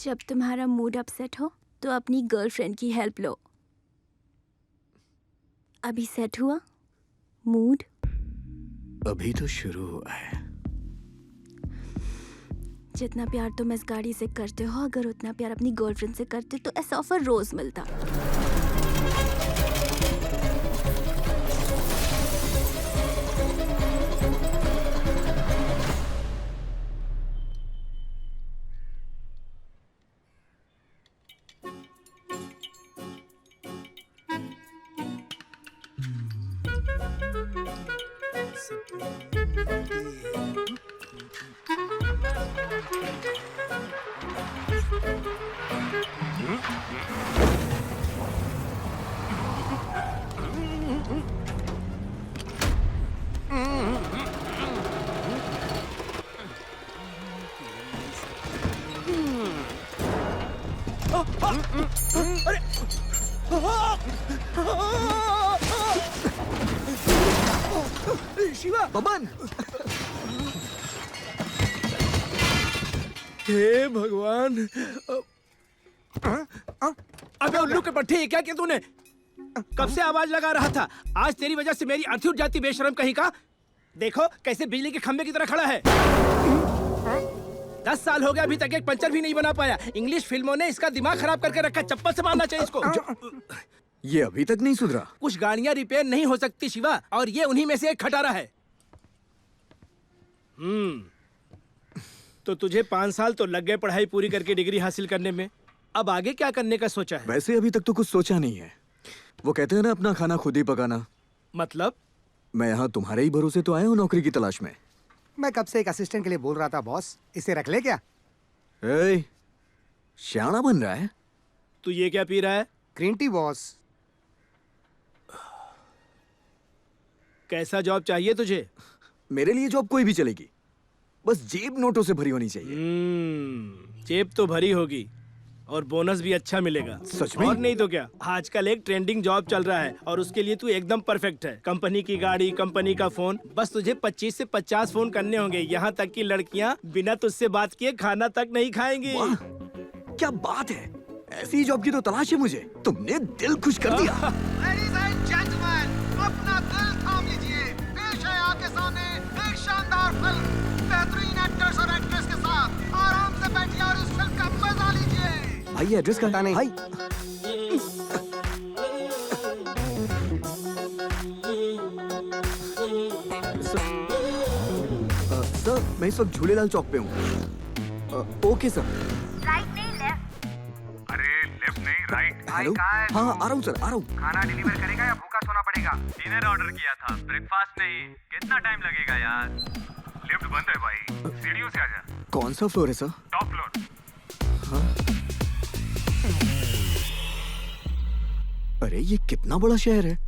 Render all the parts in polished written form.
जब तुम्हारा mood upset हो तो अपनी गर्लफ्रेंड की हेल्प लो। अभी सेट हुआ मूड? अभी तो शुरू हुआ है। जितना प्यार तुम इस गाड़ी से करते हो, अगर उतना प्यार अपनी गर्लफ्रेंड से करते तो ऐसा ऑफर रोज मिलता। शिवा, बबन! हे भगवान! अबे उल्लू के पट्टे, क्या किया तूने? कब से आवाज लगा रहा था? आज तेरी वजह से मेरी अर्थी उठ जाती, बेशरम कहीं का। देखो कैसे बिजली के खंभे की तरह खड़ा है। 10 साल हो गया, अभी तक एक पंचर भी नहीं बना पाया। इंग्लिश फिल्मों ने इसका दिमाग खराब करके रखा। चप्पल से मारना चाहिए इसको। ये अभी तक नहीं सुधरा। कुछ गाड़ियां रिपेयर नहीं हो सकती शिवा, और ये उन्हीं में से एक खटारा है। तो तुझे 5 साल तो लग गए पढ़ाई पूरी करके डिग्री हासिल करने में। अब आगे क्या करने का सोचा है? वैसे अभी तक तो कुछ सोचा नहीं है। वो कहते हैं ना, अपना खाना खुद ही पकाना। मतलब? मैं यहाँ तुम्हारे ही भरोसे तो आया हूँ नौकरी की तलाश में। मैं कब से एक असिस्टेंट के लिए बोल रहा था बॉस, इसे रख ले क्या? ए, श्याणा बन रहा है। तू ये क्या पी रहा है? Green tea boss. कैसा जॉब चाहिए तुझे? मेरे लिए जॉब कोई भी चलेगी, बस जेब नोटों से भरी होनी चाहिए। जेब तो भरी होगी और बोनस भी अच्छा मिलेगा। सच में? और नहीं तो क्या, आजकल एक ट्रेंडिंग जॉब चल रहा है और उसके लिए तू एकदम परफेक्ट है। कंपनी की गाड़ी, कंपनी का फोन, बस तुझे 25 से 50 फोन करने होंगे। यहाँ तक कि लड़कियाँ बिना तुझसे बात किए खाना तक नहीं खाएंगी। वाह, क्या बात है! ऐसी जॉब की तो तलाश है मुझे। तुमने दिल खुश कर दिया। Ladies and gentlemen, अपना दिल थाम लीजिए। पेश है आपके सामने एक शानदार फिल्म, बेहतरीन एक्टर्स और एक्ट्रेस के साथ। आराम से बैठिए और इस फिल्म का मजा लीजिए। भाई एड्रेस पता नहीं। भाई सर, मैं इस वक्त झूलेलाल चौक पे हूँ। Okay sir. राइट नहीं लेफ्ट? अरे लेफ्ट नहीं राइट। हेलो, हाँ आ रहा हूँ सर, आ रहा हूँ। खाना डिलीवर करेगा या भूखा सोना पड़ेगा? डिनर ऑर्डर किया था, ब्रेकफास्ट नहीं। कितना टाइम लगेगा यार? लिफ्ट बंद है भाई, सीढ़ियों से आजा। कौन सा फ्लोर है सर? Top floor. अरे ये कितना बड़ा शहर है।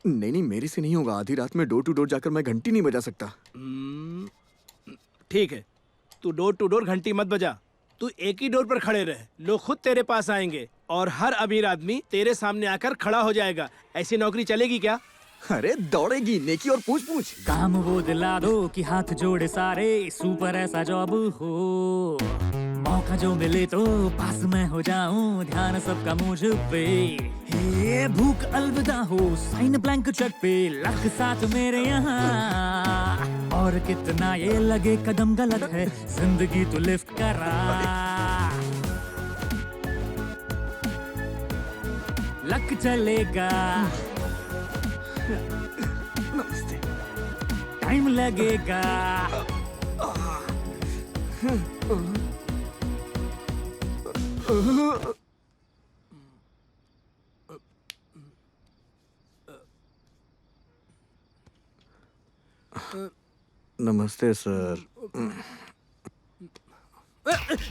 नहीं नहीं, मेरे से नहीं होगा। आधी रात में डोर टू डोर जाकर मैं घंटी नहीं बजा सकता। ठीक है, तू डोर टू डोर घंटी मत बजा। तू एक ही डोर पर खड़े रह, लोग खुद तेरे पास आएंगे और हर अमीर आदमी तेरे सामने आकर खड़ा हो जाएगा। ऐसी नौकरी चलेगी क्या? अरे दौड़ेगी, नेकी और पूछ पूछ। काम वो दिला दो कि हाथ जोड़े सारे, सुपर ऐसा जॉब हो। मौका जो मिले तो पास में हो जाऊं, ध्यान सबका मुझ पे। हे भूख अलविदा हो, साइन ब्लैंक चेक पे, लख साथ मेरे यहाँ। और कितना ये लगे कदम गलत है, जिंदगी तो लिफ्ट करा। लक चलेगा, नमस्ते। टाइम लगेगा। नमस्ते सर।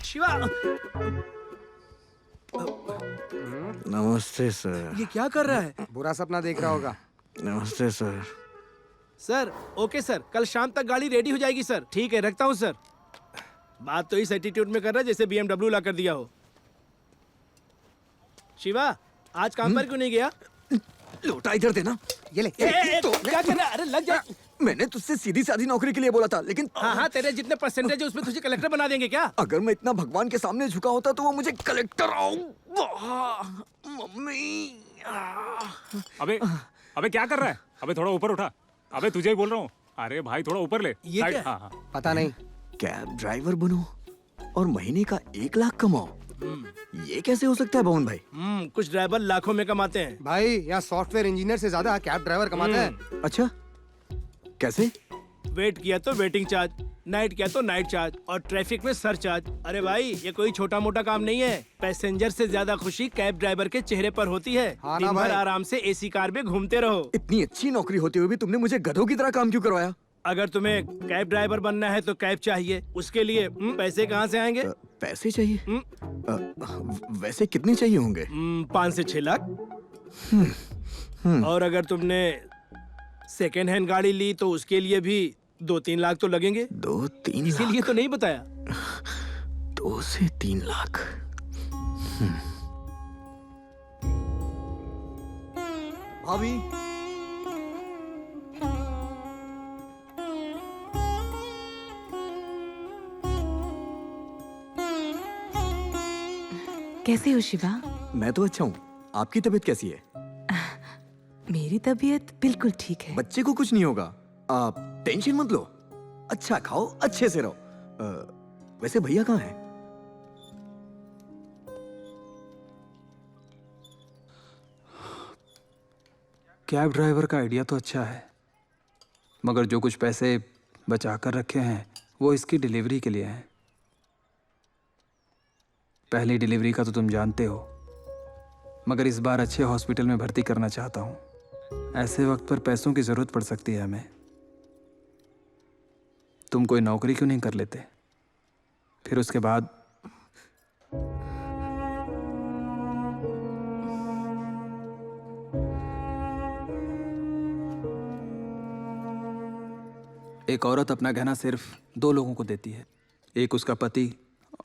शिवा, नमस्ते सर। ये क्या कर रहा है? बुरा सपना देख रहा होगा। नमस्ते सर। सर, ओके सर, कल शाम तक गाड़ी रेडी हो जाएगी सर। ठीक है, रखता हूँ सर। बात तो इस एटीट्यूड में कर रहा है जैसे BMW ला कर दिया हो। शिवा, आज काम पर क्यों नहीं गया? लोटा इधर देना। ये ले। क्या कर रहा है? अरे लग जा। मैंने तुझसे सीधी सादी नौकरी के लिए बोला था, लेकिन हाँ, तेरे जितने परसेंटेज है उसमें तुझे कलेक्टर बना देंगे क्या? अगर मैं इतना भगवान के सामने झुका होता तो वो मुझे कलेक्टर मम्मी। अबे अबे क्या कर रहा है? अबे थोड़ा ऊपर उठा। अबे तुझे ही बोल रहा हूँ। अरे भाई थोड़ा ऊपर ले। ये साइड- क्या? हाँ हाँ। पता नहीं। कैब ड्राइवर बनो और महीने का 1 लाख कमाओ, ये कैसे हो सकता है भवन भाई? कुछ ड्राइवर लाखों में कमाते हैं। भाई यहाँ सॉफ्टवेयर इंजीनियर से ज्यादा कैब ड्राइवर कमाता है। अच्छा, कैसे? वेट किया तो वेटिंग चार्ज, नाइट किया तो नाइट चार्ज और ट्रैफिक में सर चार्ज। अरे भाई ये कोई छोटा मोटा काम नहीं है। पैसेंजर से ज्यादा खुशी कैब ड्राइवर के चेहरे पर होती है। हाँ ना दिन भर भाई। आराम से एसी कार में घूमते रहो। इतनी अच्छी नौकरी होते हुए भी तुमने मुझे गधों की तरह काम क्यों करवाया? अगर तुम्हें कैब ड्राइवर बनना है तो कैब चाहिए, उसके लिए पैसे कहाँ से आएंगे? पैसे चाहिए? वैसे कितने चाहिए होंगे? 5 से 6 लाख। और अगर तुमने सेकेंड हैंड गाड़ी ली तो उसके लिए भी 2-3 लाख तो लगेंगे। 2-3 इसीलिए लाख? तो नहीं बताया। 2 से 3 लाख। भाभी, कैसे हो शिवा? मैं तो अच्छा हूँ, आपकी तबीयत कैसी है? मेरी तबीयत बिल्कुल ठीक है। बच्चे को कुछ नहीं होगा, आप टेंशन मत लो। अच्छा खाओ, अच्छे से रहो। वैसे भैया कहाँ हैं? कैब ड्राइवर का आइडिया तो अच्छा है, मगर जो कुछ पैसे बचा कर रखे हैं वो इसकी डिलीवरी के लिए हैं। पहली डिलीवरी का तो तुम जानते हो, मगर इस बार अच्छे हॉस्पिटल में भर्ती करना चाहता हूँ। ऐसे वक्त पर पैसों की ज़रूरत पड़ सकती है हमें। तुम कोई नौकरी क्यों नहीं कर लेते? फिर उसके बाद एक औरत अपना गहना सिर्फ 2 लोगों को देती है, एक उसका पति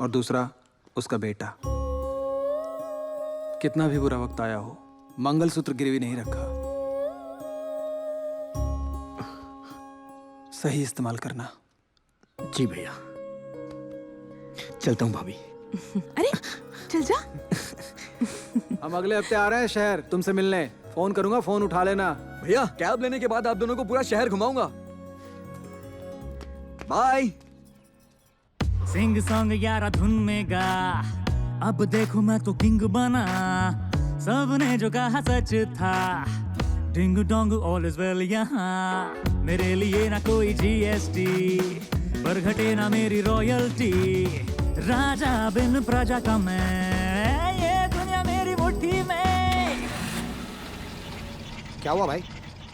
और दूसरा उसका बेटा। कितना भी बुरा वक्त आया हो, मंगलसूत्र गिरवी नहीं रखा। सही इस्तेमाल करना। जी भैया, चलता हूँ भाभी। अरे चल जा। हम अगले हफ्ते आ रहे हैं शहर तुमसे मिलने। फोन करूंगा, फोन उठा लेना। भैया कैब लेने के बाद आप दोनों को पूरा शहर घुमाऊंगा। बाय। सिंग सॉन्ग यारा धुन में गा, अब देखो मैं तो किंग बना। सबने जो कहा सच था, ding dong all is well यहाँ। मेरे लिए ना कोई जीएसटी, पर घटे ना मेरी रॉयल्टी। राजा बिन प्रजा का मैं, ये दुनिया मेरी मुट्ठी में। क्या हुआ भाई?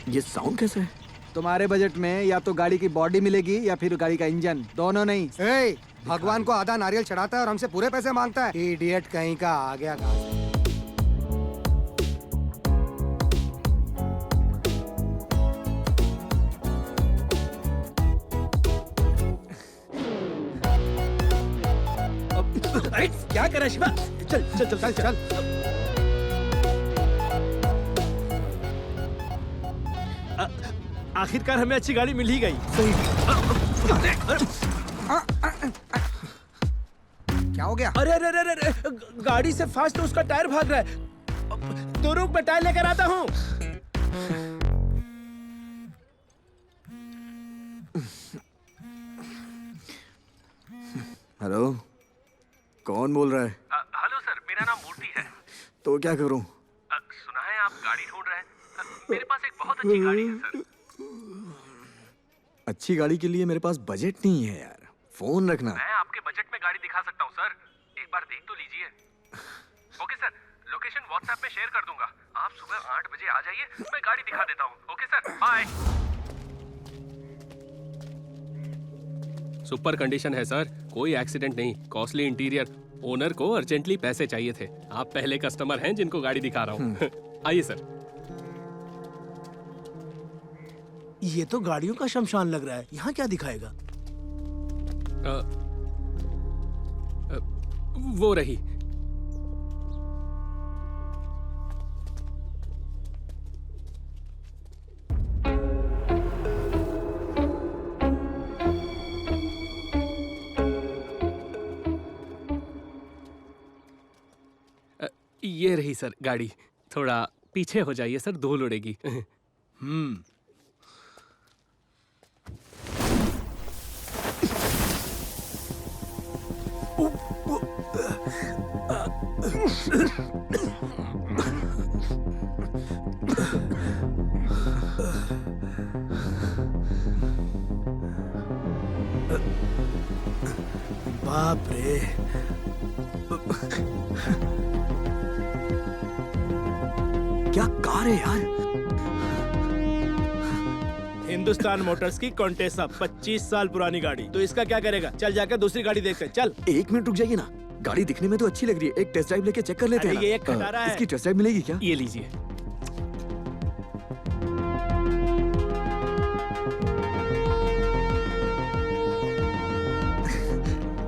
ये साउंड कैसा है? तुम्हारे बजट में या तो गाड़ी की बॉडी मिलेगी या फिर गाड़ी का इंजन, दोनों नहीं। ए, भगवान को आधा नारियल चढ़ाता है और हमसे पूरे पैसे मांगता है। इडियट कहीं का आ गया कहाँ से? अरे क्या कर रहा है शिवा? चल चल चल चल चल। आखिरकार हमें अच्छी गाड़ी मिल ही गई। क्या हो गया? अरे अरे अरे अरे, गाड़ी से फास्ट तो उसका टायर भाग रहा है। तो रुक, मैं टायर लेकर आता हूँ। हेलो, कौन बोल रहा है? हेलो सर, मेरा नाम मूर्ति है। तो क्या करूं? सुना है आप गाड़ी ढूंढ रहे हैं। मेरे पास एक बहुत अच्छी गाड़ी है सर। अच्छी गाड़ी के लिए मेरे पास बजट नहीं है यार। फोन रखना। मैं आपके बजट में गाड़ी दिखा सकता हूँ सर, एक बार देख तो लीजिए। ओके सर, लोकेशन व्हाट्सएप में शेयर कर दूंगा। आप सुबह 8 बजे आ जाइए, मैं गाड़ी दिखा देता हूँ। Okay sir, bye. Super condition है सर, कोई एक्सीडेंट नहीं, कॉस्टली इंटीरियर। ओनर को अर्जेंटली पैसे चाहिए थे। आप पहले कस्टमर हैं जिनको गाड़ी दिखा रहा हूँ। आइए सर। ये तो गाड़ियों का शमशान लग रहा है। यहाँ क्या दिखाएगा? वो रही। ये रही सर गाड़ी। थोड़ा पीछे हो जाइए सर, धूल उड़ेगी। बाप रे, क्या कार है यार। हिंदुस्तान मोटर्स की कॉन्टेसा 25 साल पुरानी गाड़ी। तो इसका क्या करेगा? चल जाकर दूसरी गाड़ी देखते हैं, चल। 1 मिनट रुक जाइए ना, गाड़ी दिखने में तो अच्छी लग रही है, एक टेस्ट ड्राइव लेके चेक कर लेते हैं अरे ना। ये एक खटारा है। इसकी टेस्ट ड्राइव मिलेगी क्या? ये लीजिए।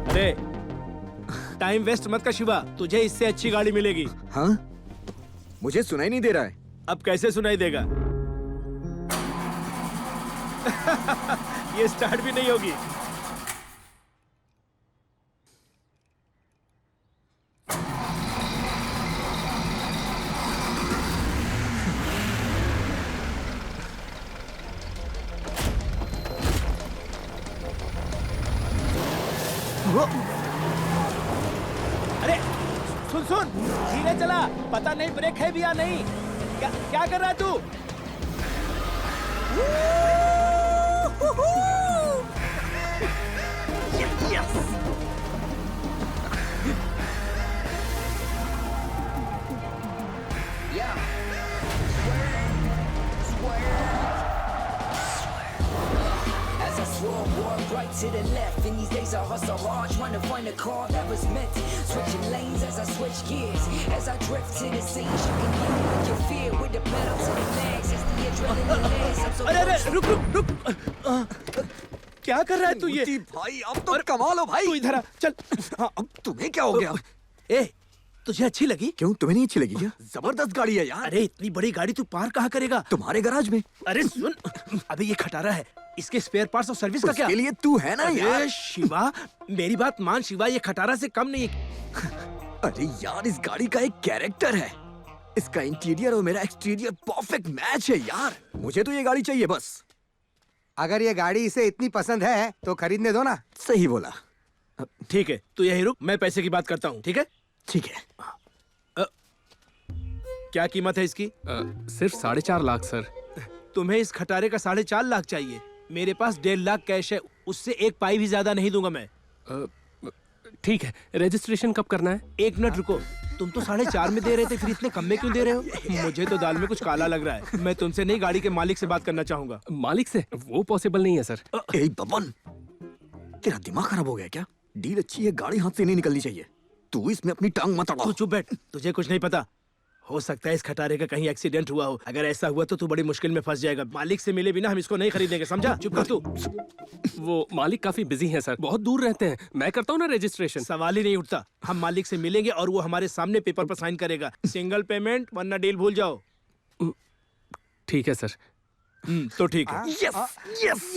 अरे टाइम वेस्ट मत कर शिवा, तुझे इससे अच्छी गाड़ी मिलेगी। हाँ, मुझे सुनाई नहीं दे रहा है। अब कैसे सुनाई देगा? ये स्टार्ट भी नहीं होगी। अरे सुन सुन, धीरे चला, पता नहीं ब्रेक है भी या नहीं। क्या कर रहा है तू? Right to the left, in these days I hustle hard, trying to find a car that was meant. Switching lanes as I switch gears, as I drift to the scenes. You can hear me with your fear, with the pedal to the legs, as the adrenaline lands. I'm so अरे रुक रुक रुक, क्या कर रहा है तू ये? भाई अब तो कमाल हो भाई। तू इधर आ, चल। हाँ, अब तुम्हें क्या हो गया? ए, तुझे अच्छी लगी? क्यों, तुम्हें नहीं अच्छी लगी क्या? जबरदस्त गाड़ी है यार। अरे इतनी बड़ी गाड़ी तू पार कहाँ करेगा? तुम्हारे गैराज में। अरे सुन, अबे ये खटारा है, इसके स्पेयर पार्ट्स और सर्विस का क्या? उसके लिए तू है ना यार। अरे शिवा, मेरी बात मान शिवा, ये खटारा से कम नहीं है। अरे यार, इस गाड़ी का एक कैरेक्टर है। इसका इंटीरियर और मेरा एक्सटीरियर परफेक्ट मैच है यार। मुझे तो ये गाड़ी चाहिए बस। अगर ये गाड़ी इसे इतनी पसंद है तो खरीदने दो ना। सही बोला। ठीक है, तू यही रुक, मैं पैसे की बात करता हूँ, ठीक है? ठीक है। क्या कीमत है इसकी? सिर्फ 4.5 लाख सर। तुम्हें इस खटारे का 4.5 लाख चाहिए? मेरे पास 1.5 लाख कैश है, उससे एक पाई भी ज्यादा नहीं दूंगा मैं। ठीक है, रजिस्ट्रेशन कब करना है? 1 मिनट रुको, तुम तो 4.5 में दे रहे थे, फिर इतने कम में क्यों दे रहे हो? मुझे तो दाल में कुछ काला लग रहा है। मैं तुमसे नहीं, गाड़ी के मालिक से बात करना चाहूंगा। मालिक से? वो पॉसिबल नहीं है सर। ए बबन, तेरा दिमाग खराब हो गया क्या? डील अच्छी है, गाड़ी हाथ से नहीं निकलनी चाहिए। तू इसमें अपनी टांग मत अड़ा। तू चुप बैठ, तुझे कुछ नहीं पता। हो सकता है इस खटारे का कहीं एक्सीडेंट हुआ हो। अगर ऐसा हुआ तो तू बड़ी मुश्किल में फंस जाएगा। मालिक से मिले बिना हम इसको नहीं खरीदेंगे, समझा? चुप कर तू। वो मालिक काफी बिजी हैं सर, बहुत दूर रहते हैं। मैं करता हूँ ना रजिस्ट्रेशन। सवाल ही नहीं उठता। हम मालिक से मिलेंगे और वो हमारे सामने पेपर पर साइन करेगा। सिंगल पेमेंट, वरना डील भूल जाओ। ठीक है सर। तो ठीक है। Yes yes.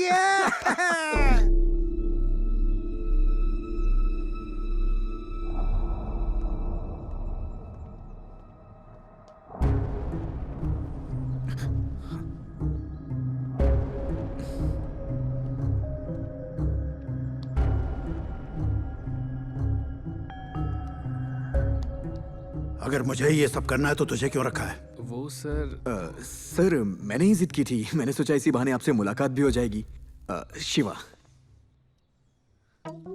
अगर मुझे ये सब करना है तो तुझे क्यों रखा है? वो सर सर, मैंने ही जिद की थी। मैंने सोचा इसी बहाने आपसे मुलाकात भी हो जाएगी। शिवा,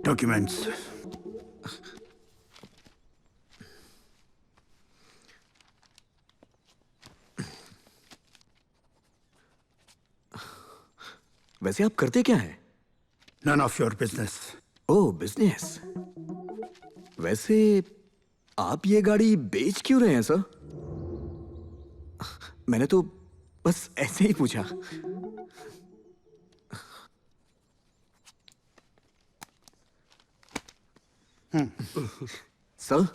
डॉक्यूमेंट्स। वैसे आप करते क्या हैं? None of your business. Oh, business. वैसे आप ये गाड़ी बेच क्यों रहे हैं सर? मैंने तो बस ऐसे ही पूछा। सर,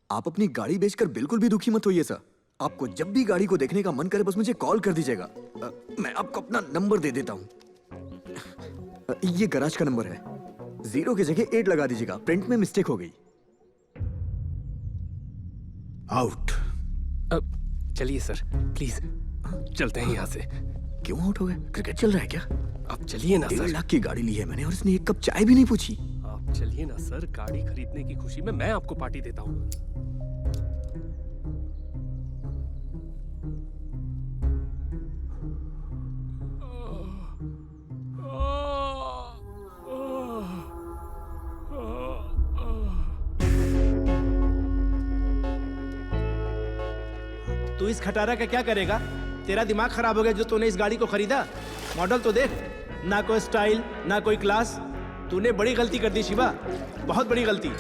आप अपनी गाड़ी बेचकर बिल्कुल भी दुखी मत होइए सर। आपको जब भी गाड़ी को देखने का मन करे बस मुझे कॉल कर दीजिएगा। मैं आपको अपना नंबर दे देता हूँ। ये गैराज का नंबर है। 0 की जगह 8 लगा दीजिएगा, प्रिंट में मिस्टेक हो गई। आउट। चलिए सर, प्लीज चलते हैं यहाँ से। क्यों आउट हो गए? क्रिकेट चल रहा है क्या? अब चलिए ना 1.5 सर। लाख की गाड़ी ली है मैंने और इसने एक कप चाय भी नहीं पूछी। आप चलिए ना सर, गाड़ी खरीदने की खुशी में मैं आपको पार्टी देता हूँ। तू इस खटारा का क्या करेगा? तेरा दिमाग खराब हो गया जो तूने इस गाड़ी को खरीदा? मॉडल तो देख, ना कोई स्टाइल ना कोई क्लास। तूने बड़ी गलती कर दी शिवा, बहुत बड़ी गलती।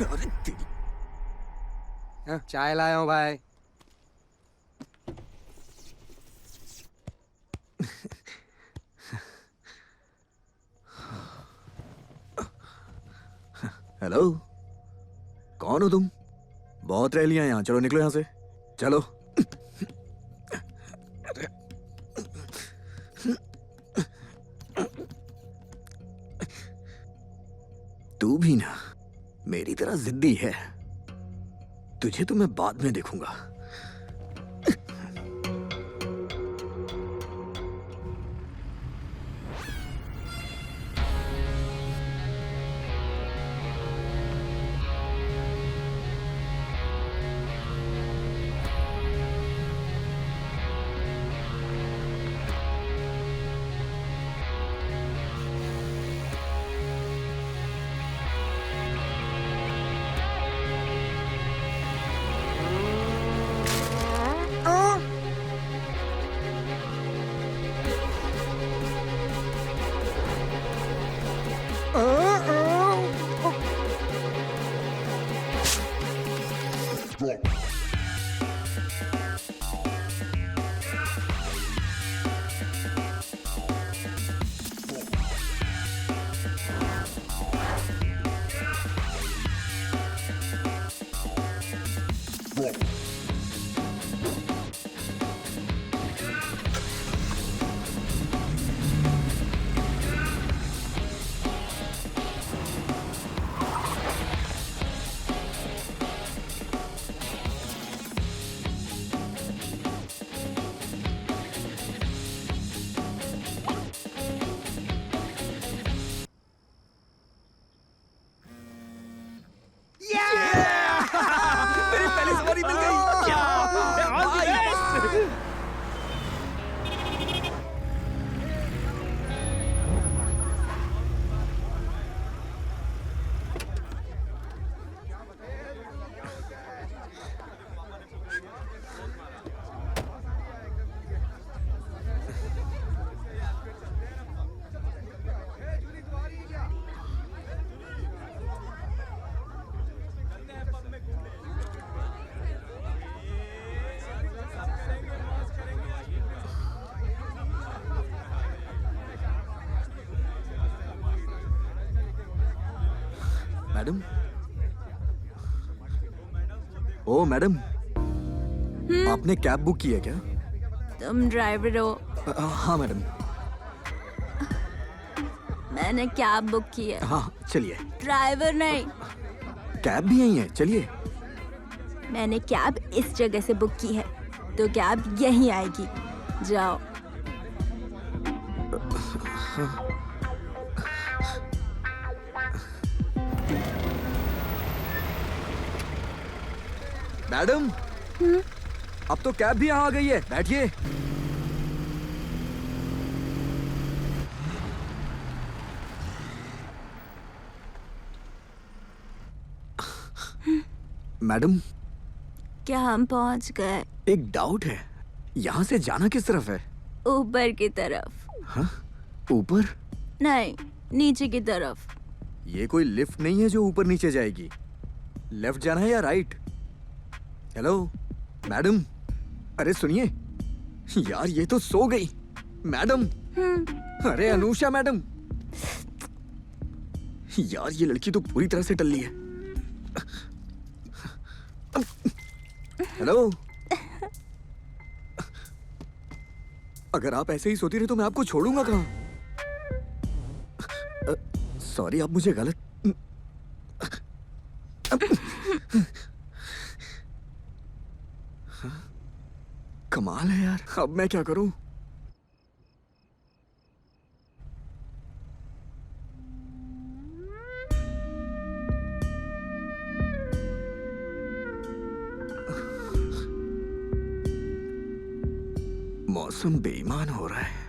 अरे तेरी चाय लाया हूँ भाई। हेलो, कौन हो तुम? बहुत रह लिया यहाँ, चलो निकलो यहाँ से, चलो। तू भी ना मेरी तरह जिद्दी है, तुझे तो मैं बाद में देखूंगा। मेरी पहली सवारी मिल गई। मैडम, ओ मैडम, आपने कैब बुक की है क्या? तुम ड्राइवर हो? हाँ मैडम। मैंने कैब बुक की है। हाँ चलिए। ड्राइवर नहीं। कैब भी यही है, चलिए। मैंने कैब इस जगह से बुक की है, तो कैब यहीं आएगी। जाओ। मैडम, अब तो कैब भी यहाँ आ गई है, बैठिए। मैडम, क्या हम पहुंच गए? एक डाउट है, यहाँ से जाना किस तरफ है? ऊपर की तरफ। हाँ? ऊपर? नहीं, नीचे की तरफ। ये कोई लिफ्ट नहीं है जो ऊपर नीचे जाएगी। लेफ्ट जाना है या राइट? हेलो मैडम, अरे सुनिए यार, ये तो सो गई। मैडम, अरे अनुषा मैडम, यार ये लड़की तो पूरी तरह से टल्ली है। हेलो, अगर आप ऐसे ही सोती रहे तो मैं आपको छोड़ूंगा कहाँ? सॉरी, आप मुझे गलत। कमाल है यार, अब मैं क्या करूं? मौसम बेईमान हो रहा है।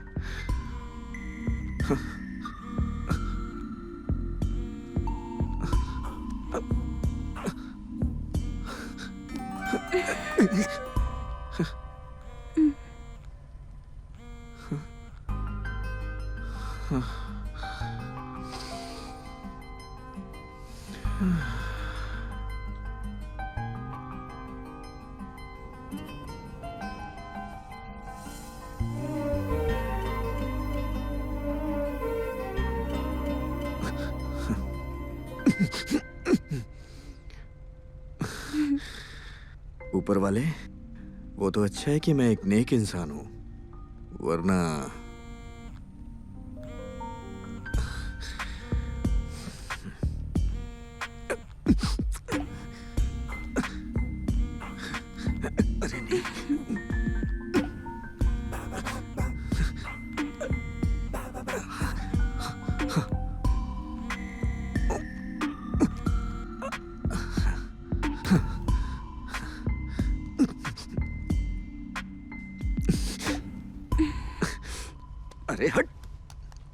ऊपर वाले, वो तो अच्छा है कि मैं एक नेक इंसान हूं, वरना अरे नहीं। अरे हट,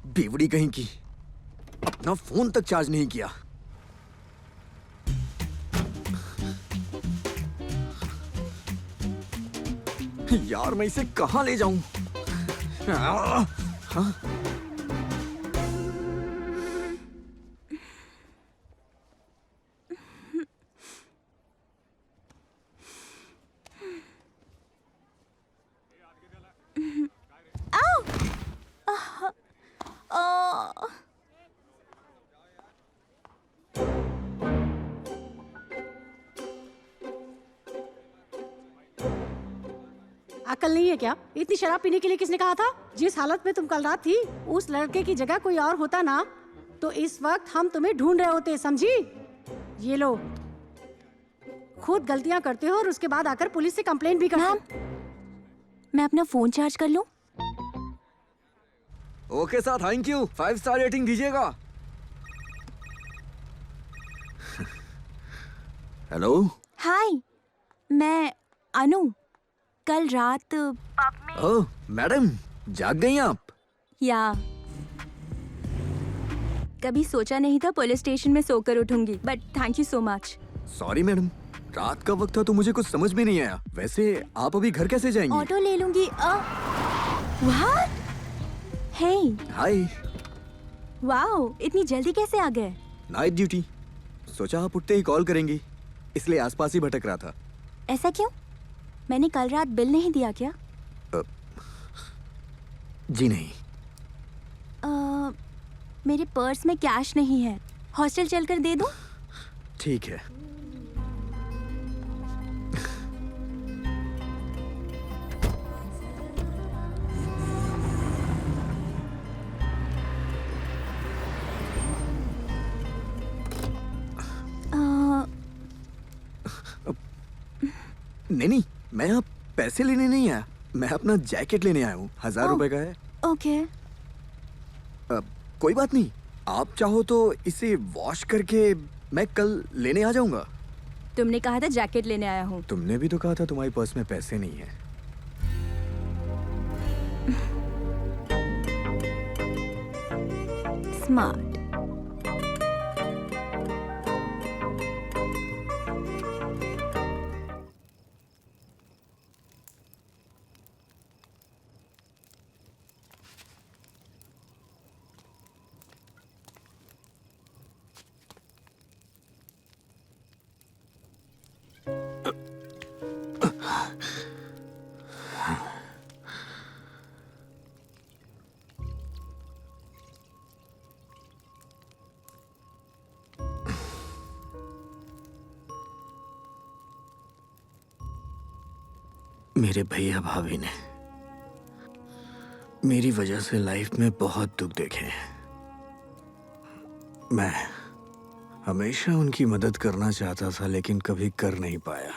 बेवड़ी कहीं की, अपना फोन तक चार्ज नहीं किया। यार मैं इसे कहां ले जाऊं? हाँ? अकल नहीं है क्या? इतनी शराब पीने के लिए किसने कहा था? जिस हालत में तुम कल रात थी, उस लड़के की जगह कोई और होता ना, तो इस वक्त हम तुम्हें ढूंढ रहे होते, समझी? ये लो, खुद गलतियां करते हो और उसके बाद आकर पुलिस से कंप्लेंट भी करते हो। मैं अपना फोन चार्ज कर लूं? Okay sir, thank you. 5 star rating दीजिएगा। हेलो, हाय, मैं अनु। कल रात ओह मैडम, जाग गई आप? या कभी सोचा नहीं था पुलिस स्टेशन में सोकर उठूंगी, but thank you so much. Sorry madam, रात का वक्त था तो मुझे कुछ समझ में नहीं आया। वैसे आप अभी घर कैसे जाएंगी? ऑटो ले लूंगी। व्हाट? Hey, hi. वाओ, इतनी जल्दी कैसे आ गए? नाइट ड्यूटी, सोचा आप उठते ही कॉल करेंगी, इसलिए आसपास ही भटक रहा था। ऐसा क्यों? मैंने कल रात बिल नहीं दिया क्या? जी नहीं। मेरे पर्स में कैश नहीं है, हॉस्टल चलकर दे दूं? ठीक है। नहीं नहीं, मैं यहाँ पैसे लेने नहीं आया, मैं अपना जैकेट लेने आया हूँ। 1000 ओह। रुपए का है। ओके। कोई बात नहीं, आप चाहो तो इसे वॉश करके मैं कल लेने आ जाऊंगा। तुमने कहा था जैकेट लेने आया हूँ। तुमने भी तो कहा था तुम्हारी पर्स में पैसे नहीं है। स्मार्ट। मेरे भैया भाभी ने मेरी वजह से लाइफ में बहुत दुख देखे हैं। मैं हमेशा उनकी मदद करना चाहता था, लेकिन कभी कर नहीं पाया।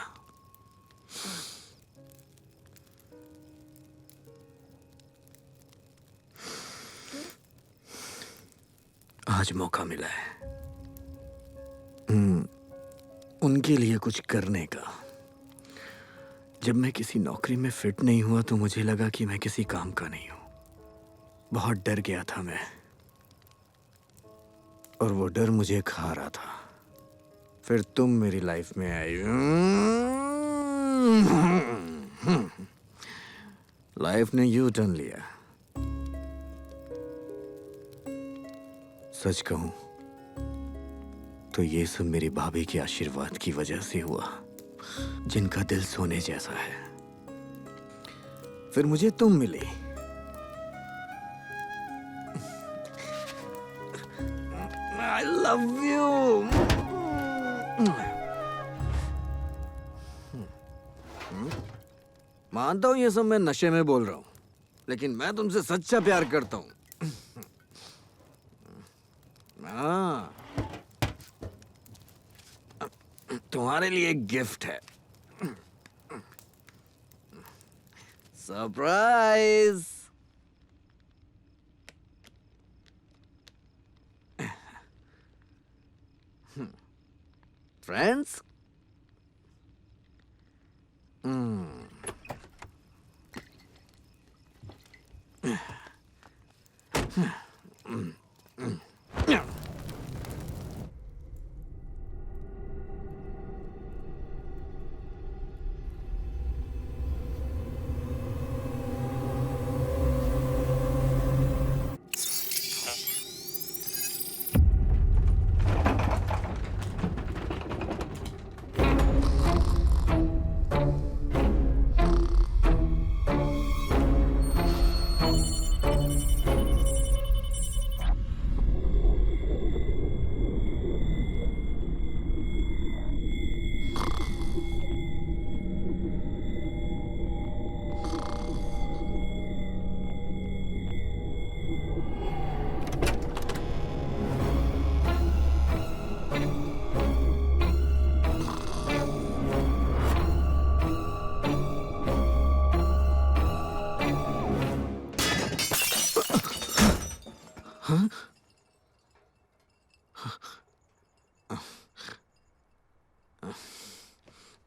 आज मौका मिला है उनके लिए कुछ करने का। जब मैं किसी नौकरी में फिट नहीं हुआ तो मुझे लगा कि मैं किसी काम का नहीं हूं। बहुत डर गया था मैं, और वो डर मुझे खा रहा था। फिर तुम मेरी लाइफ में आई। लाइफ ने यू टर्न लिया। सच कहूं तो ये सब मेरी भाभी के आशीर्वाद की वजह से हुआ, जिनका दिल सोने जैसा है। फिर मुझे तुम मिली। I love you. मानता हूं ये सब मैं नशे में बोल रहा हूं, लेकिन मैं तुमसे सच्चा प्यार करता हूं। हाँ, तुम्हारे लिए एक गिफ्ट है। सरप्राइज। फ्रेंड्स,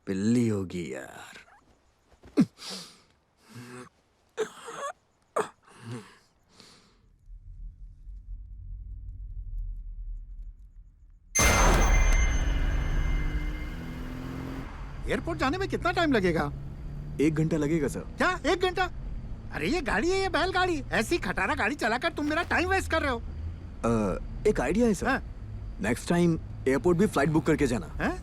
पिल्ली होगी यार। एयरपोर्ट जाने में कितना टाइम लगेगा? 1 घंटा लगेगा सर। क्या 1 घंटा? अरे ये गाड़ी है, ये बैलगाड़ी। ऐसी खटारा गाड़ी चलाकर तुम मेरा टाइम वेस्ट कर रहे हो। एक आइडिया है सर। नेक्स्ट टाइम एयरपोर्ट भी फ्लाइट बुक करके जाना।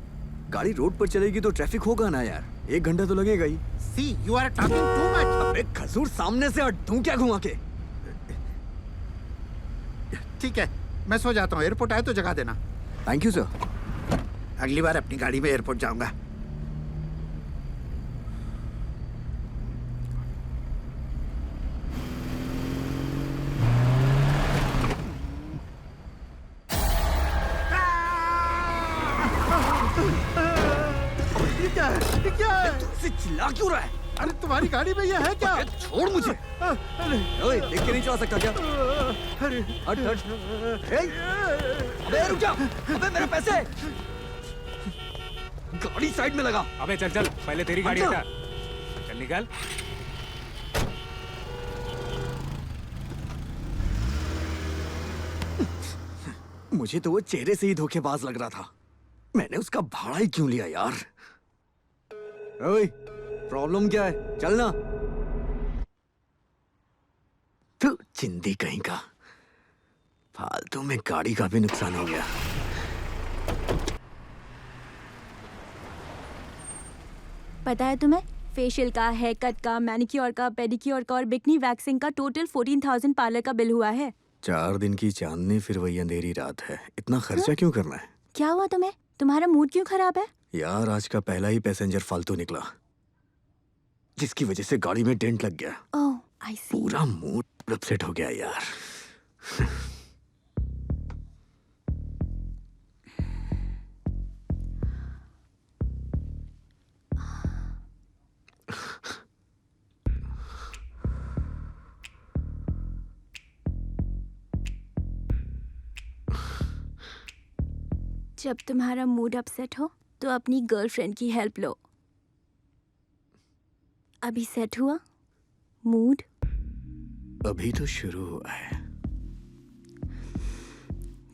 गाड़ी रोड पर चलेगी तो ट्रैफिक होगा ना यार। 1 घंटा तो लगेगा ही। See you are talking too much. अबे खजूर, सामने से हट। तू क्या घुमा के? ठीक है, मैं सो जाता हूँ। एयरपोर्ट आए तो जगा देना। Thank you sir. अगली बार अपनी गाड़ी में एयरपोर्ट जाऊंगा। क्या है। तुमसे चिल्ला क्यों रहा है? अरे तुम्हारी गाड़ी में ये है क्या? छोड़ मुझे। ओए, देख के नहीं चला सकता क्या? अरे हट हट। अबे रुक जा। अबे मेरे पैसे। गाड़ी साइड में लगा। अबे चल चल, पहले तेरी गाड़ी हटा। चल निकल। मुझे तो वो चेहरे से ही धोखेबाज लग रहा था। मैंने उसका भाड़ा ही क्यों लिया यार? ओए, प्रॉब्लम क्या है? चलना। तू चिंदी कहीं का। फालतू में गाड़ी का भी नुकसान हो गया। पता है तुम्हें, फेशियल का, हेयर कट का, मैनिक्योर का, पेडिक्योर का और बिकनी वैक्सिंग का टोटल 14,000 पार्लर का बिल हुआ है। 4 दिन की चांदनी फिर वही अंधेरी रात है। इतना खर्चा क्यों करना है? क्या हुआ तुम्हें? तुम्हारा मूड क्यों खराब है? यार आज का पहला ही पैसेंजर फालतू निकला, जिसकी वजह से गाड़ी में डेंट लग गया। ओह, आई सी। पूरा मूड अपसेट हो गया यार। जब तुम्हारा मूड अपसेट हो तो अपनी गर्लफ्रेंड की हेल्प लो। अभी सेट हुआ मूड? अभी तो शुरू हुआ है।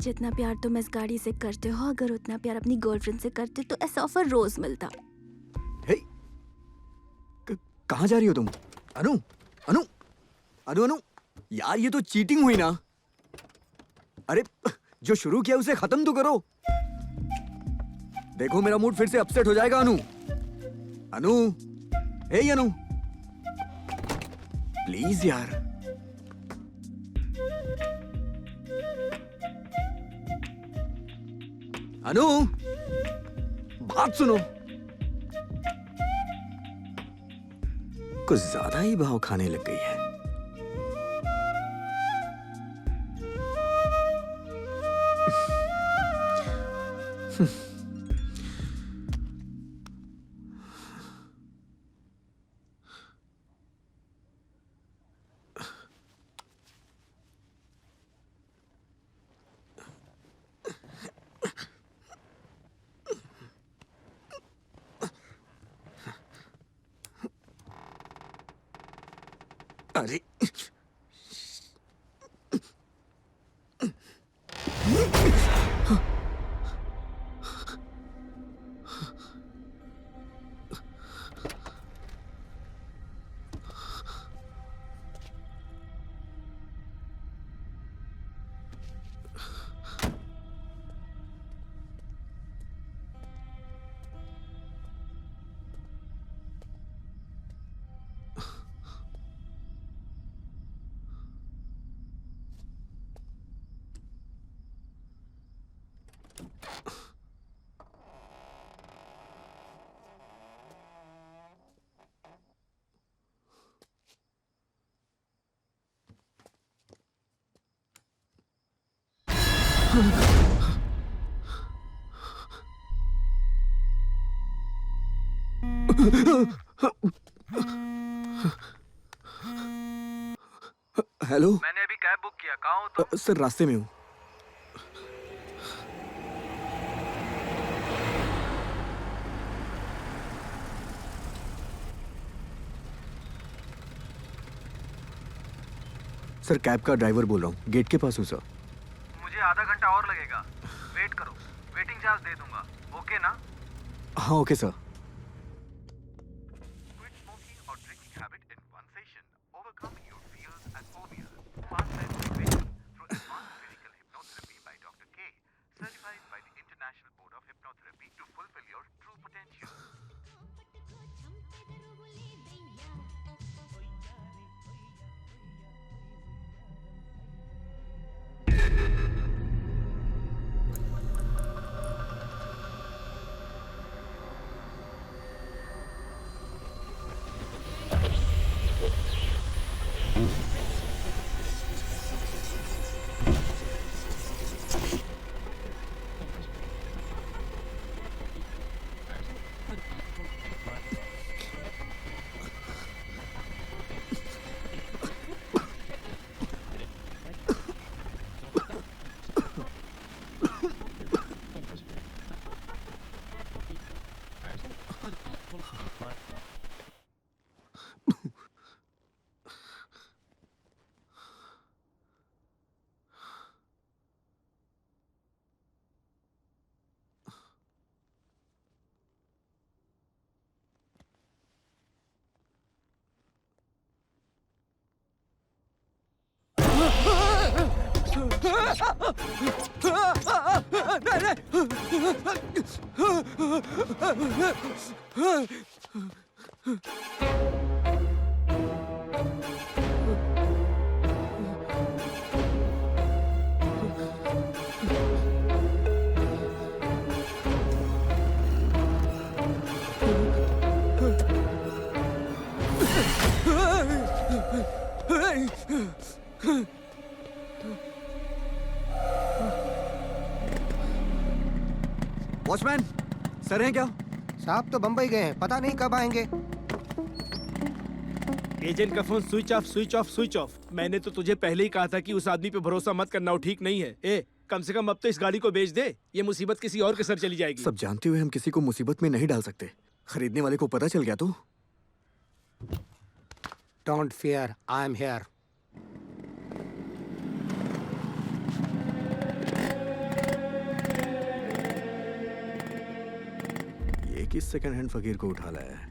जितना प्यार तुम इस गाड़ी से करते हो, अगर उतना प्यार अपनी गर्लफ्रेंड से करते तो ऐसा ऑफर रोज मिलता। कहाँ जा रही हो तुम? अनु, अनु, अनु, अनु, यार ये तो चीटिंग हुई ना। अरे जो शुरू किया उसे खत्म तो करो। देखो मेरा मूड फिर से अपसेट हो जाएगा। अनु, अनु, हे अनु, प्लीज यार। अनु, बात सुनो। कुछ ज्यादा ही भाव खाने लग गई है। अरे हेलो, मैंने अभी कैब बुक किया। कहाँ हो तुम? सर रास्ते में हूँ। सर कैब का ड्राइवर बोल रहा हूँ, गेट के पास हूँ सर। मुझे आधा घंटा और लगेगा। वेट करो, वेटिंग चार्ज दे दूंगा। ओके ना? हाँ ओके सर। वॉचमैन, सर हैं क्या? साहब तो बम्बई गए हैं, पता नहीं कब आएंगे। एजेंट का phone switch off switch off switch off. मैंने तो तुझे पहले ही कहा था कि उस आदमी पे भरोसा मत करना, वो ठीक नहीं है। ए, कम से कम अब तो इस गाड़ी को बेच दे, ये मुसीबत किसी और के सर चली जाएगी। सब जानते हुए हम किसी को मुसीबत में नहीं डाल सकते। खरीदने वाले को पता चल गया तो? Don't fear, I am here. ये किस सेकंड हैंड फकीर को उठा लाया है?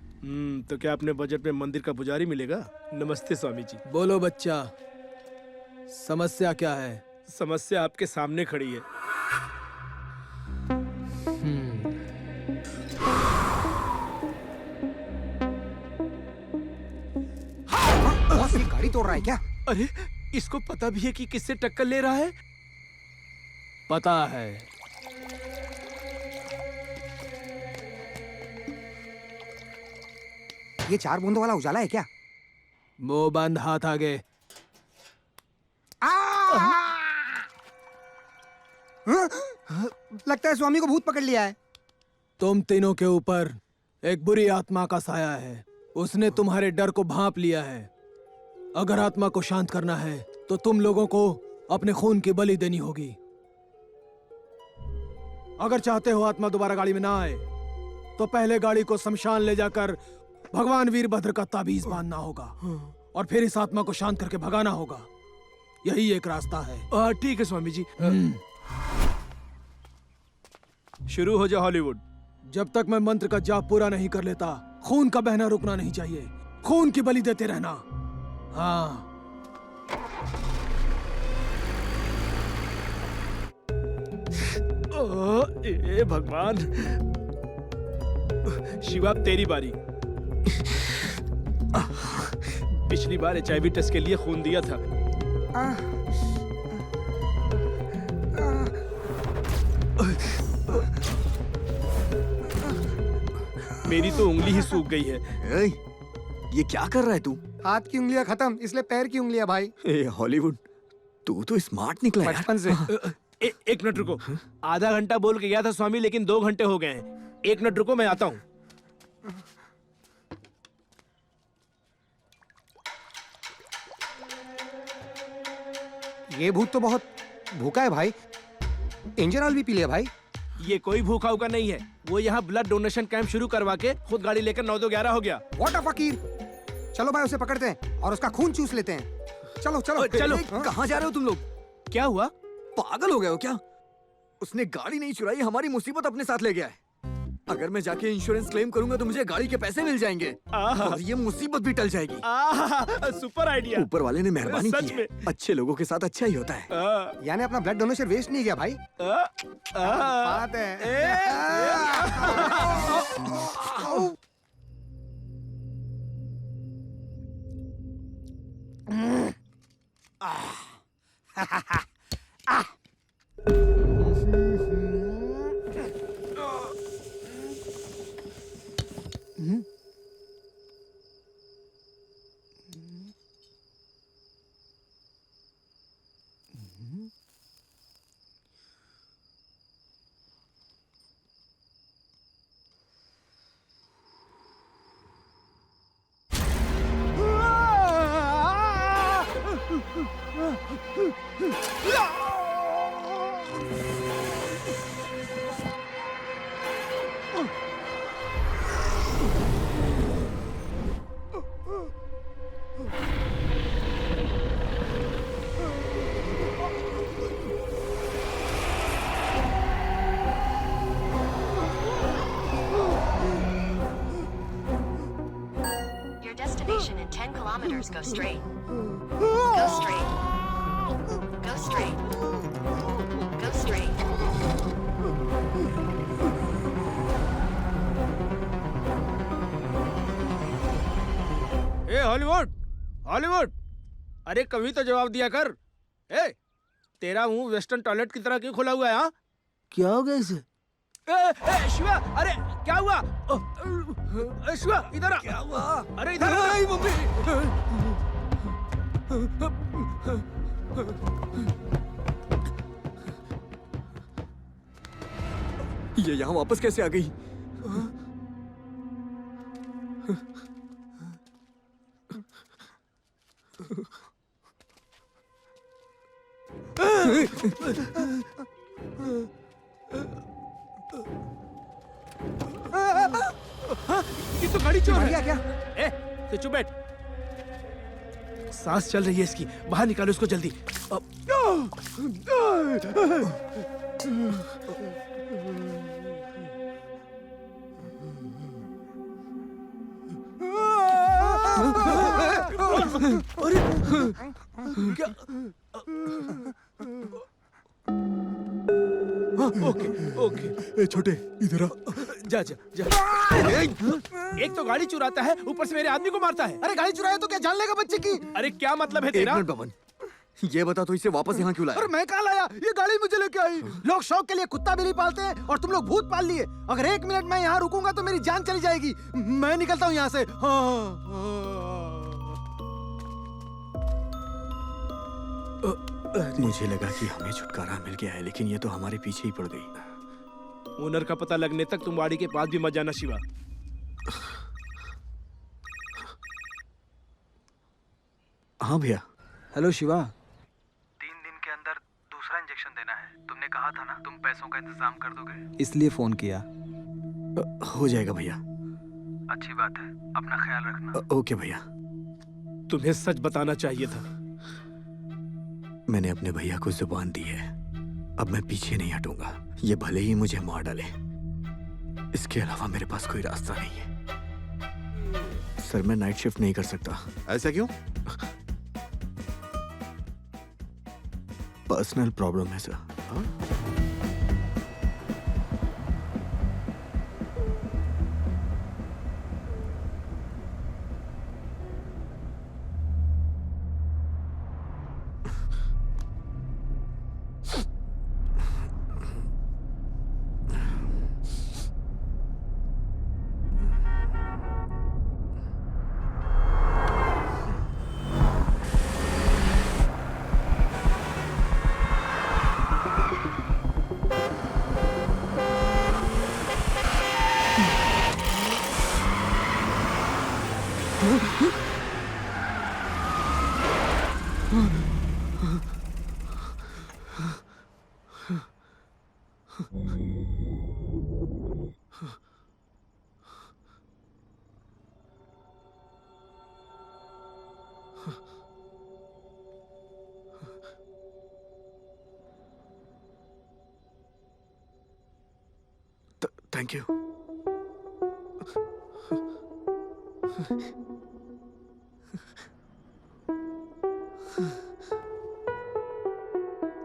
तो क्या अपने बजट में मंदिर का पुजारी मिलेगा? नमस्ते स्वामी जी। बोलो बच्चा, समस्या क्या है? समस्या आपके सामने खड़ी है। बॉस, ये गाड़ी तोड़ रहा है क्या? अरे, इसको पता भी है कि किससे टक्कर ले रहा है? पता है। ये 4 बूंदों वाला उजाला है क्या? मुंह बंद, हाथ आगे। लगता है स्वामी को भूत पकड़ लिया है। तुम तीनों के ऊपर एक बुरी आत्मा का साया है। उसने तुम्हारे डर को भांप लिया है। अगर आत्मा को शांत करना है तो तुम लोगों को अपने खून की बलि देनी होगी। अगर चाहते हो आत्मा दोबारा गाड़ी में ना आए तो पहले गाड़ी को शमशान ले जाकर भगवान वीरभद्र का ताबीज बांधना होगा और फिर इस आत्मा को शांत करके भगाना होगा। यही एक रास्ता है। ठीक है स्वामी जी। शुरू हो जा हॉलीवुड। जब तक मैं मंत्र का जाप पूरा नहीं कर लेता, खून का बहना रुकना नहीं चाहिए। खून की बलि देते रहना। हाँ। ए भगवान। शिवा, तेरी बारी। पिछली बार HIV टेस्ट के लिए खून दिया था। मेरी तो उंगली ही सूख गई है। ये क्या कर रहा है तू? हाथ की उंगलियां खत्म, इसलिए पैर की उंगलियां भाई। हॉलीवुड, तू तो स्मार्ट निकला है बचपन से। एक मिनट रुको। आधा घंटा बोल के गया था स्वामी, लेकिन 2 घंटे हो गए हैं। 1 मिनट रुको, मैं आता हूँ। ये भूत तो बहुत भूखा है भाई। इंजन ऑयल भी पी लिया भाई। ये कोई भूखा उका नहीं है। वो यहाँ ब्लड डोनेशन कैंप शुरू करवा के खुद गाड़ी लेकर 9-11 हो गया। व्हाट अ फकीर। चलो भाई, उसे पकड़ते हैं और उसका खून चूस लेते हैं। चलो चलो चलो। कहाँ जा रहे हो तुम लोग? क्या हुआ? पागल हो गए हो क्या? उसने गाड़ी नहीं चुराई, हमारी मुसीबत अपने साथ ले गया है। अगर मैं जाके इंश्योरेंस क्लेम करूंगा तो मुझे गाड़ी के पैसे मिल जाएंगे और ये मुसीबत भी टल जाएगी। Super idea. ऊपर वाले ने मेहरबानी सच की में। है। अच्छे लोगों के साथ अच्छा ही होता है। यानी अपना ब्लड डोनेशन वेस्ट नहीं गया भाई। बात है। Your destination in 10 kilometers. Go straight. Go straight. Go straight. Go straight. A Hollywood Hollywood, अरे कभी तो जवाब दिया कर। ए तेरा मुंह वेस्टर्न टॉयलेट की तरह क्यों खुला हुआ है? हाँ क्या हो गया इसे? शिवा, अरे क्या हुआ? शिवा इधर आ। क्या हुआ? अरे इधर आ। ये यहाँ वापस कैसे आ गई? ये तो गाड़ी चोर है क्या? ए तो चुप बैठ। सांस चल रही है इसकी, बाहर निकालो इसको जल्दी। अरे क्या? Okay okay. छोटे इधर आ। जा जा जा। एक तो गाड़ी चुराता है, ऊपर से मेरे आदमी को मारता है। अरे गाड़ी चुराया तो क्या जान लेगा बच्चे की? अरे क्या मतलब है एक तेरा? मिनट बमन, ये बता तो इसे वापस यहाँ क्यों लाया? अरे मैं कहाँ लाया? ये गाड़ी मुझे लेके आई। लोग शौक के लिए कुत्ता भी नहीं पालते हैं और तुम लोग भूत पाल लिए। अगर 1 मिनट मैं यहाँ रुकूंगा तो मेरी जान चली जाएगी। मैं निकलता हूँ यहाँ से। मुझे लगा कि हमें छुटकारा मिल गया है, लेकिन ये तो हमारे पीछे ही पड़ गई। ओनर का पता लगने तक तुम गाड़ी के पास भी मत जाना शिवा। हाँ भैया। हेलो शिवा। 3 दिन के अंदर दूसरा इंजेक्शन देना है। तुमने कहा था ना तुम पैसों का इंतजाम कर दोगे। इसलिए फोन किया। हो जाएगा भैया। अच्छी बात है, अपना ख्याल रखना। ओके भैया। तुम्हें सच बताना चाहिए था। मैंने अपने भैया को जुबान दी है, अब मैं पीछे नहीं हटूंगा। ये भले ही मुझे मार डाले, इसके अलावा मेरे पास कोई रास्ता नहीं है। सर मैं नाइट शिफ्ट नहीं कर सकता। ऐसा क्यों? पर्सनल प्रॉब्लम है सर। Thank you.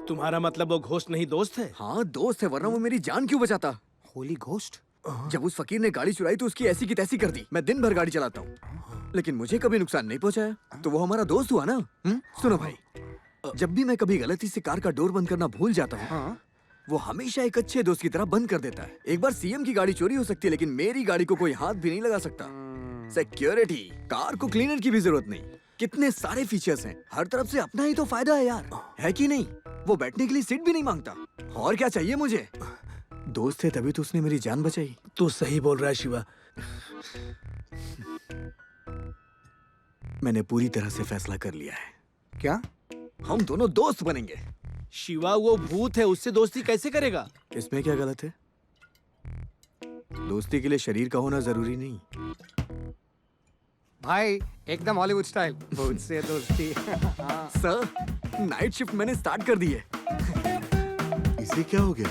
तुम्हारा मतलब वो घोस्ट नहीं दोस्त है? हाँ दोस्त है, वरना वो मेरी जान क्यों बचाता? होली घोस्ट? जब उस फकीर ने गाड़ी चुराई तो उसकी ऐसी की तैसी कर दी। मैं दिन भर गाड़ी चलाता हूँ लेकिन मुझे कभी नुकसान नहीं पहुंचाया, तो वो हमारा दोस्त हुआ ना। सुनो भाई, जब भी मैं कभी गलती से कार का डोर बंद करना भूल जाता हूँ, वो हमेशा एक अच्छे दोस्त की तरह बंद कर देता है। एक बार सीएम की गाड़ी चोरी हो सकती है लेकिन मेरी गाड़ी को कोई हाथ भी नहीं लगा सकता। सिक्योरिटी, कार को क्लीनर की भी जरूरत नहीं, कितने सारे फीचर्स हैं, हर तरफ से अपना ही तो फायदा है यार, है कि नहीं? वो बैठने के लिए सीट भी नहीं मांगता, और क्या चाहिए मुझे? दोस्त है तभी तो उसने मेरी जान बचाई। तू सही बोल रहा है शिवा। मैंने पूरी तरह से फैसला कर लिया है। क्या? हम दोनों दोस्त बनेंगे। शिवा वो भूत है, उससे दोस्ती कैसे करेगा? इसमें क्या गलत है? दोस्ती के लिए शरीर का होना जरूरी नहीं। भाई एकदम हॉलीवुड स्टाइल, भूत से दोस्ती। सर नाइट शिफ्ट मैंने स्टार्ट कर दी है। इसे क्या हो गया?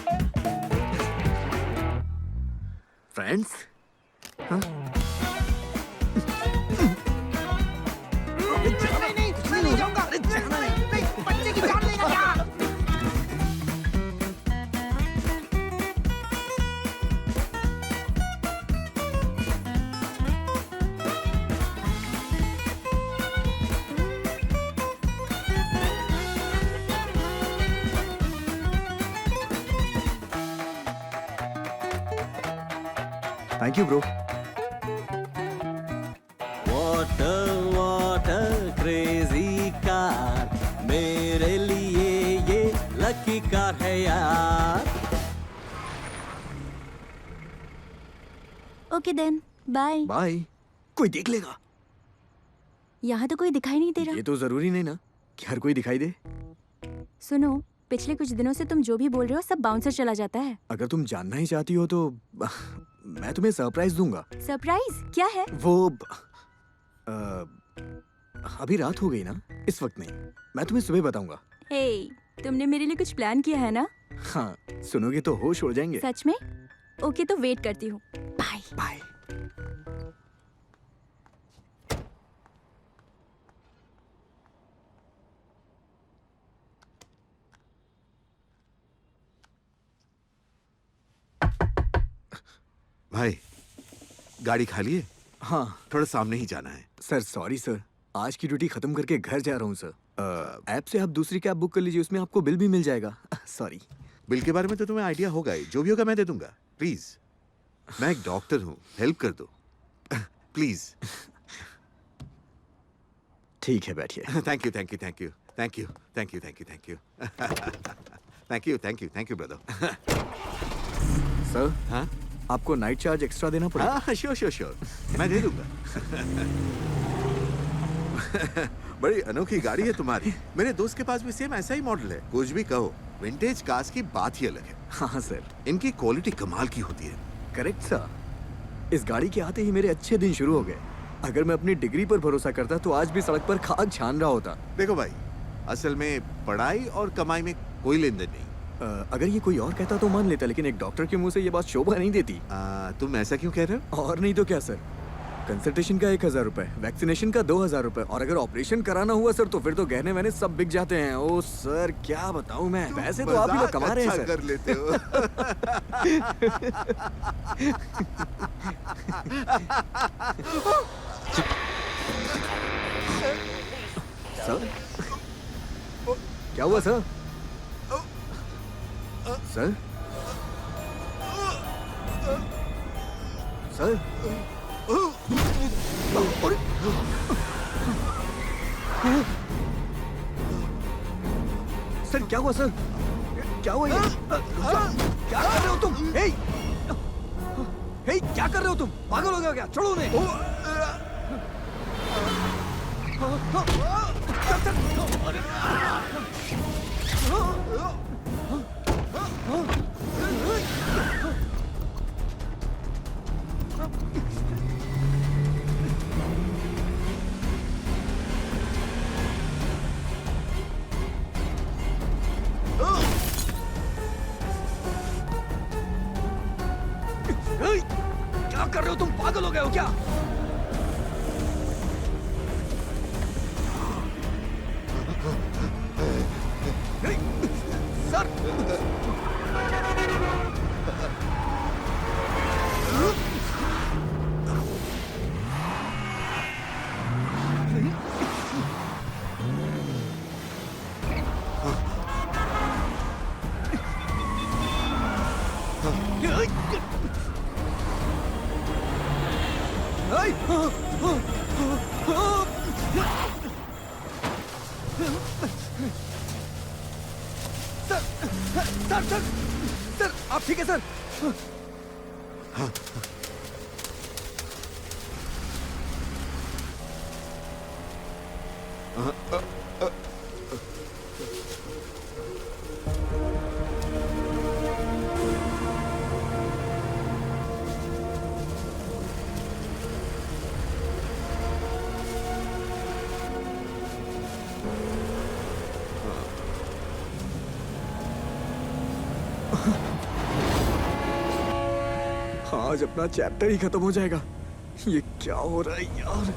फ्रेंड्स, नहीं, कुछ नहीं जाऊंगा। नहीं, बच्चे की जान लेगा क्या? Thank you bro. What a crazy car, मेरे लिए ये लकी कार है यार। Okay then, bye. बाय। कोई देख लेगा? यहाँ तो कोई दिखाई नहीं दे रहा। ये तो जरूरी नहीं ना कि हर कोई दिखाई दे। सुनो, पिछले कुछ दिनों से तुम जो भी बोल रहे हो सब बाउंसर चला जाता है। अगर तुम जानना ही चाहती हो तो मैं तुम्हें सरप्राइज दूंगा। सरप्राइज क्या है? वो अभी रात हो गई ना, इस वक्त नहीं, मैं तुम्हें सुबह बताऊंगा। हे, तुमने मेरे लिए कुछ प्लान किया है ना? हाँ, सुनोगे तो होश उड़ जाएंगे। सच में? ओके, तो वेट करती हूँ। Bye bye. भाई, गाड़ी खाली है? हाँ, थोड़ा सामने ही जाना है। सर सॉरी सर, आज की ड्यूटी खत्म करके घर जा रहा हूँ सर। ऐप से आप दूसरी कैब बुक कर लीजिए, उसमें आपको बिल भी मिल जाएगा। सॉरी। बिल के बारे में तो तुम्हें आइडिया होगा ही, जो भी होगा मैं दे दूंगा। प्लीज, मैं एक डॉक्टर हूँ, हेल्प कर दो प्लीज। ठीक है, बैठिए। Thank you thank you thank you thank you thank you thank you thank you thank you thank you thank you brother. Sir, हाँ, आपको नाइट चार्ज एक्स्ट्रा देना पड़ेगा। हाँ, श्योर श्योर श्योर, मैं दे दूंगा। बड़ी अनोखी गाड़ी है तुम्हारी। मेरे दोस्त के पास भी सेम ऐसा ही मॉडल है। कुछ भी कहो, विंटेज कार्स की बात ही अलग है। हाँ सर, इनकी क्वालिटी कमाल की होती है। Correct sir. इस गाड़ी के आते ही मेरे अच्छे दिन शुरू हो गए। अगर मैं अपनी डिग्री पर भरोसा करता तो आज भी सड़क पर खाक छान रहा होता। देखो भाई, असल में पढ़ाई और कमाई में कोई लेन देन नहीं। अगर ये कोई और कहता तो मान लेता, लेकिन एक डॉक्टर के मुंह से ये बात शोभा नहीं देती। तुम ऐसा क्यों कह रहे हो? और नहीं तो क्या सर, कंसल्टेशन का 1000 रुपए, वैक्सीनेशन का 2000 रुपए, और अगर ऑपरेशन कराना हुआ सर तो फिर तो गहने मैंने सब बिक जाते हैं। ओ सर, क्या बताऊं मैं, पैसे तो आप ही लोग कमा रहे हैं सर। कर लेते हो। सर, क्या हुआ सर? सर, सर, सर क्या हुआ सर? क्या हुआ ये? क्या कर रहे हो तुम? हे, हे, क्या कर रहे हो तुम? पागल हो गए हो क्या? छोड़ो उन्हें। क्या कर रहे हो तुम? पागल हो गए हो क्या? सर, सर, आप ठीक है सर? आज अपना चैप्टर ही खत्म हो जाएगा। ये क्या हो रहा है यार?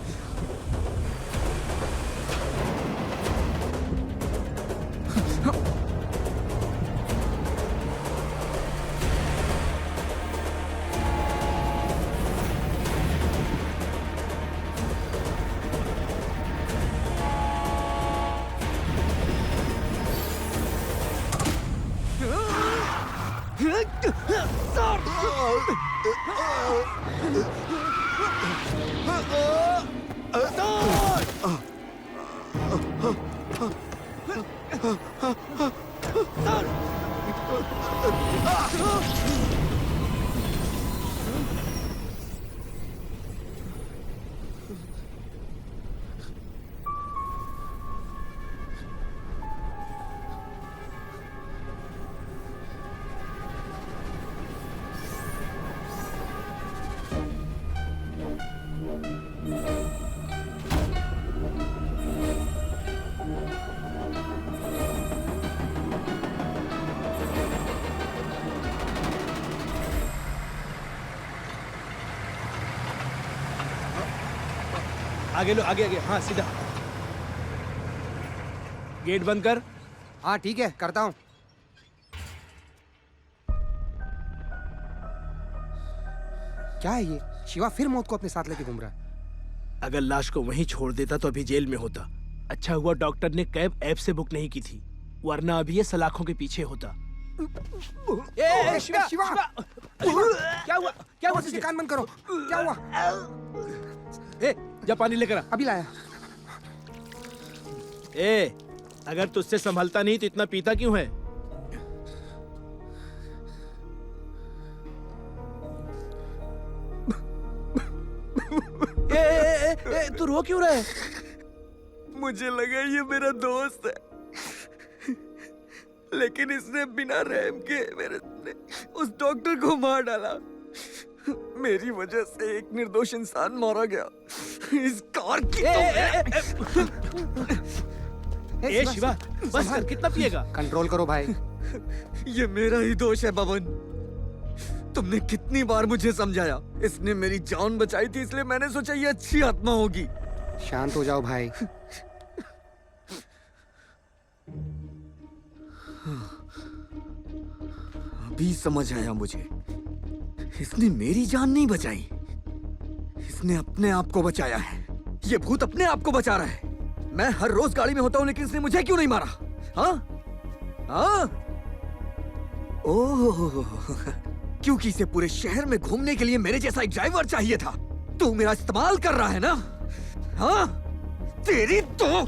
आगे लो, आगे आगे, हाँ सीधा। गेट बंद कर। हाँ ठीक है, करता हूँ। क्या है ये? शिवा फिर मौत को अपने साथ लेके घूम रहा है। अगर लाश को वहीं छोड़ देता तो अभी जेल में होता। अच्छा हुआ डॉक्टर ने कैब ऐप से बुक नहीं की थी, वरना अभी ये सलाखों के पीछे होता। ए, शिवा! क्या हुआ? क्या हुआ? तुझे कान बंद करो। क्या हुआ? ए, जा पानी लेकर आ। अभी लाया। ए, अगर तुझसे संभलता नहीं तो इतना पीता क्यों है? ए, तू रो क्यों रहा है? मुझे लगा ये मेरा दोस्त है, लेकिन इसने बिना रहम के मेरे उस डॉक्टर को मार डाला। मेरी वजह से एक निर्दोष इंसान मारा गया। इस कार की ए शिवा, बस कर, कितना पिएगा? कंट्रोल करो भाई। ये मेरा ही दोष है बबन। तुमने कितनी बार मुझे समझाया। इसने मेरी जान बचाई थी, इसलिए मैंने सोचा ये अच्छी आत्मा होगी। शांत हो जाओ भाई। अभी समझ आया मुझे। इसने मेरी जान नहीं बचाई, इसने अपने आप को बचाया है। ये भूत अपने आप को बचा रहा है। मैं हर रोज गाड़ी में होता हूँ, लेकिन इसने मुझे क्यों नहीं मारा? हाँ? हाँ? ओह, क्योंकि इसे पूरे शहर में घूमने के लिए मेरे जैसा एक ड्राइवर चाहिए था। तू मेरा इस्तेमाल कर रहा है ना? हाँ? तेरी तो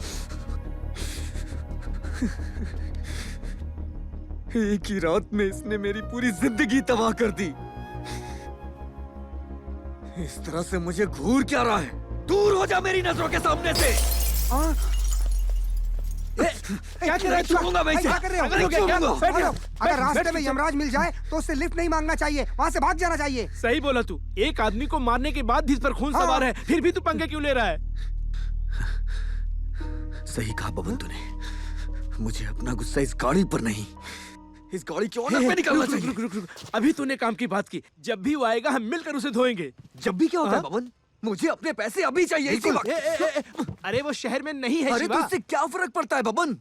एक ही रात में इसने मेरी पूरी जिंदगी तबाह कर दी। इस तरह से मुझे घूर क्या रहा है? दूर हो जा मेरी नजरों के सामने से। क्या कर रहे हो? मैं क्या कर रहे हो? अगर रास्ते में यमराज मिल जाए तो उससे लिफ्ट नहीं मांगना चाहिए, वहाँ से भाग जाना चाहिए। सही बोला तू। एक आदमी को मारने के बाद भी इस पर खून सवार है, फिर भी तू पंगे क्यों ले रहा है? सही कहा बबन तूने। मुझे अपना गुस्सा इस गाड़ी पर नहीं, इस गाड़ी के ओनर पे निकालना चाहिए। रुक। अभी तूने काम की बात की, जब भी वो आएगा हम मिलकर उसे धोएंगे। जब भी क्या होता है बबन? मुझे अपने पैसे अभी चाहिए, इसी वक्त। अरे वो शहर में नहीं है। अरे तो इससे क्या फर्क पड़ता है बबन?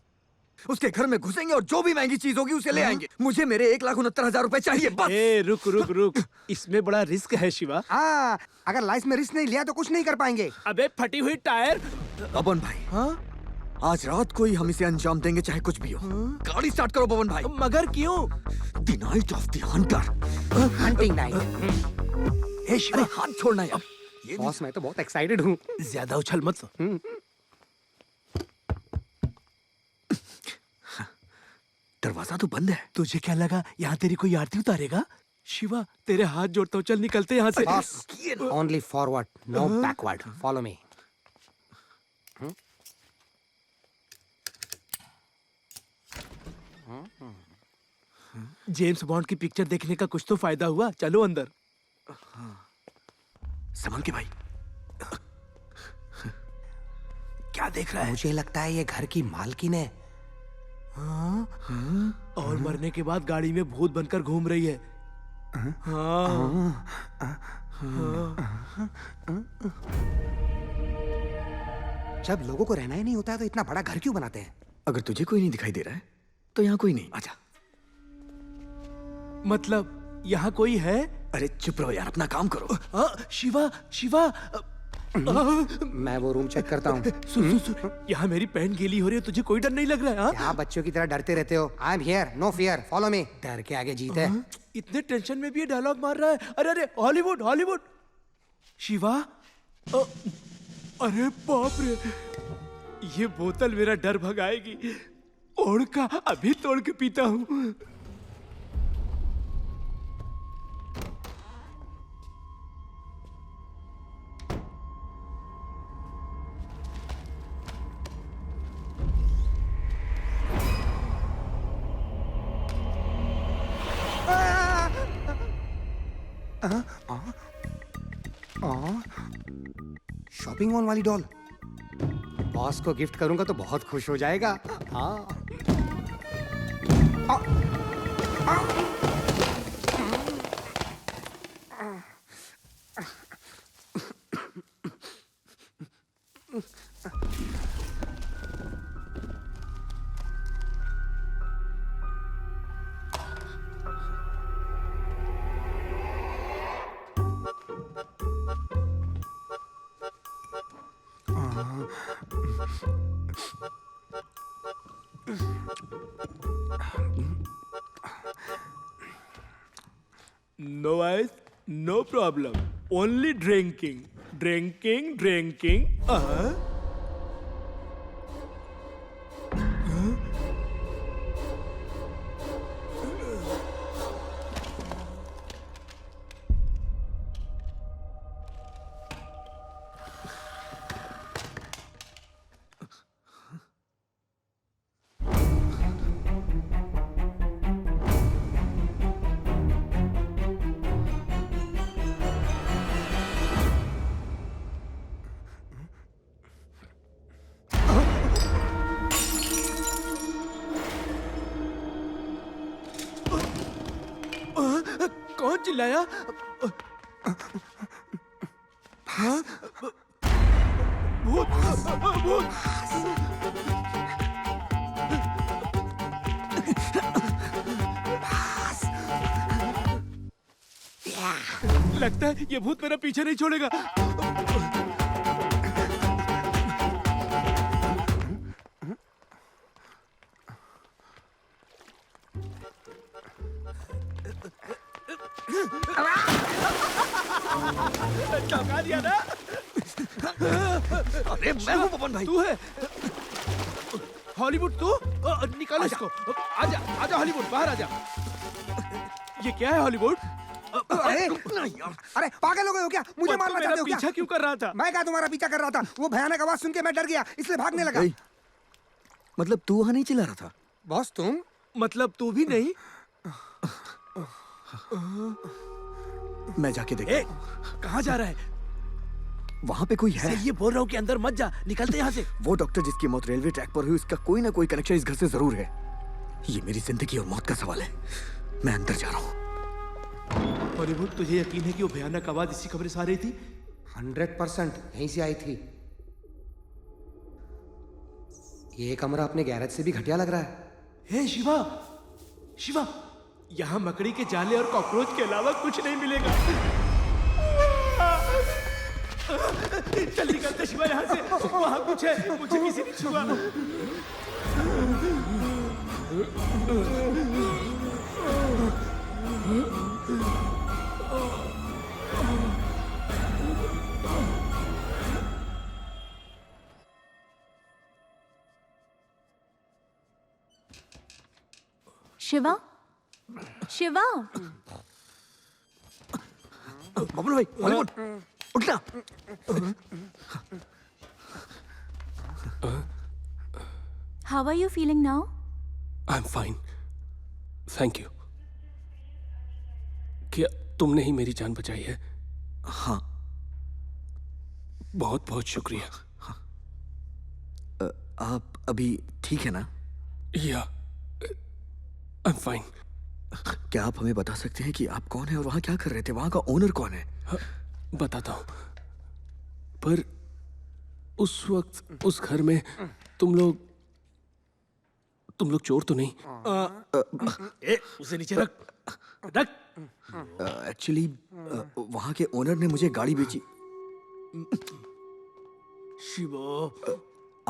उसके घर में घुसेंगे और जो भी महंगी चीज होगी उसे ले आएंगे। मुझे मेरे 1,69,000 रुपए चाहिए बस। रुक। इसमें बड़ा रिस्क है शिवा। हाँ, अगर लाइफ में रिस्क नहीं लिया तो कुछ नहीं कर पाएंगे। अबे फटी हुई टायर। बबन भाई, हाँ? आज रात को ही हम इसे अंजाम देंगे, चाहे कुछ भी हो। गाड़ी स्टार्ट करो बबन भाई। मगर क्यों? The night of the hunter, hunting night. हे शिवा, हाथ छोड़ना यार। बॉस, मैं तो बहुत एक्साइटेड हूँ। ज्यादा उछल मत। दरवाजा तो बंद है। तुझे क्या लगा यहाँ तेरी कोई आरती उतारेगा? शिवा, तेरे हाथ जोड़ता हूँ, चल निकलते यहाँ से। Only forward, no backward. Follow me. James Bond की पिक्चर देखने का कुछ तो फायदा हुआ। चलो अंदर। संभल के भाई। क्या देख रहा है? मुझे लगता है ये घर की मालकिन है। और मरने के बाद गाड़ी में भूत बनकर घूम रही है। जब लोगों को रहना ही नहीं होता है तो इतना बड़ा घर क्यों बनाते हैं? अगर तुझे कोई नहीं दिखाई दे रहा है तो यहाँ कोई नहीं। आजा। मतलब यहाँ कोई है? अरे चुप रहो यार, अपना काम करो। शिवा। मैं वो रूम चेक करता हूँ। सुन, यहाँ मेरी पैंट गीली हो रही है, तुझे कोई डर नहीं लग रहा है? क्या बच्चों की तरह डरते रहते हो? I am here, no fear, follow me. डर के आगे जीत है। इतने टेंशन में भी ये डायलॉग मार रहा है। अरे हॉलीवुड। शिवा, अरे बाप रे, ये बोतल मेरा डर भगाएगी। ओढ़ का अभी तोड़ के पीता हूँ। शॉपिंग मॉल वाली डॉल बॉस को गिफ्ट करूंगा तो बहुत खुश हो जाएगा। हाँ। No ice, no problem. Only drinking. Drinking. कौन चिल्लाया? हाँ? भूत! लगता है ये भूत मेरा पीछे नहीं छोड़ेगा। चौंका दिया ना? अरे मैं हूँ पवन भाई। तू है हॉलीवुड? तू निकालो इसको। आजा हॉलीवुड, बाहर आजा। ये क्या है हॉलीवुड? अरे पागल हो गए हो क्या? मुझे मारना चाहते हो क्या? पीछा क्यों कर रहा था? मैं क्या तुम्हारा पीछा कर रहा था? वो भयानक आवाज सुन के मैं डर गया, इसलिए भागने लगा। मतलब तू वहां नहीं चिल्ला रहा था? बॉस तुम? मतलब तू भी नहीं? मैं जाके देख। कहाँ जा रहा है? वहाँ पे कोई है? ये बोल रहा हूँ कि अंदर मत जा, निकलते यहाँ से। वो डॉक्टर जिसकी मौत रेलवे ट्रैक पर हुई, उसका कोई ना कोई कनेक्शन इस घर से जरूर है। ये मेरी जिंदगी और मौत का सवाल है। मैं अंदर जा रहा हूँ। हॉलीवुड, तुझे यकीन है कि वो भयानक आवाज इसी कमरे से आ रही थी? 100% यहीं से आई थी। ये कमरा अपने गैरेज से भी घटिया लग रहा है। हे शिवा, यहाँ मकड़ी के जाले और कॉकरोच के अलावा कुछ नहीं मिलेगा। चल निकलते शिवा यहाँ से। वहाँ कुछ है, मुझे किसी ने छुआ। शिवा बबलू भाई, हॉलीवुड उठना। How are you feeling now? I'm fine. Thank you. क्या तुमने ही मेरी जान बचाई है? हाँ। बहुत बहुत शुक्रिया। आप अभी ठीक है ना? Yeah. I'm fine. क्या आप हमें बता सकते हैं कि आप कौन हैं और वहाँ क्या कर रहे थे? वहाँ का ओनर कौन है? बताता हूँ, पर उस वक्त उस घर में तुम लोग चोर तो नहीं? उसे नीचे रख। एक्चुअली वहाँ के ओनर ने मुझे गाड़ी बेची। शिवा,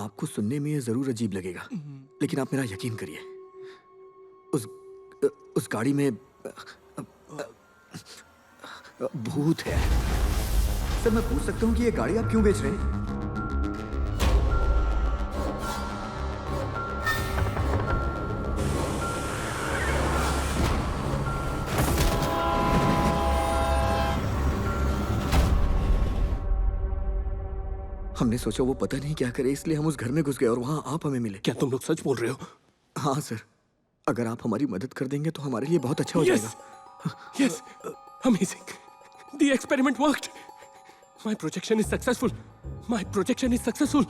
आपको सुनने में ये जरूर अजीब लगेगा, लेकिन आप मेरा यकीन करिए, उस गाड़ी में भूत है। सर, मैं पूछ सकता हूँ कि ये गाड़ी आप क्यों बेच रहे हैं? हमने सोचा वो पता नहीं क्या करे, इसलिए हम उस घर में घुस गए और वहाँ आप हमें मिले। क्या तुम लोग सच बोल रहे हो? हाँ सर, अगर आप हमारी मदद कर देंगे तो हमारे लिए बहुत अच्छा हो जाएगा। Yes, amazing. The experiment worked. My projection is successful. My projection is successful.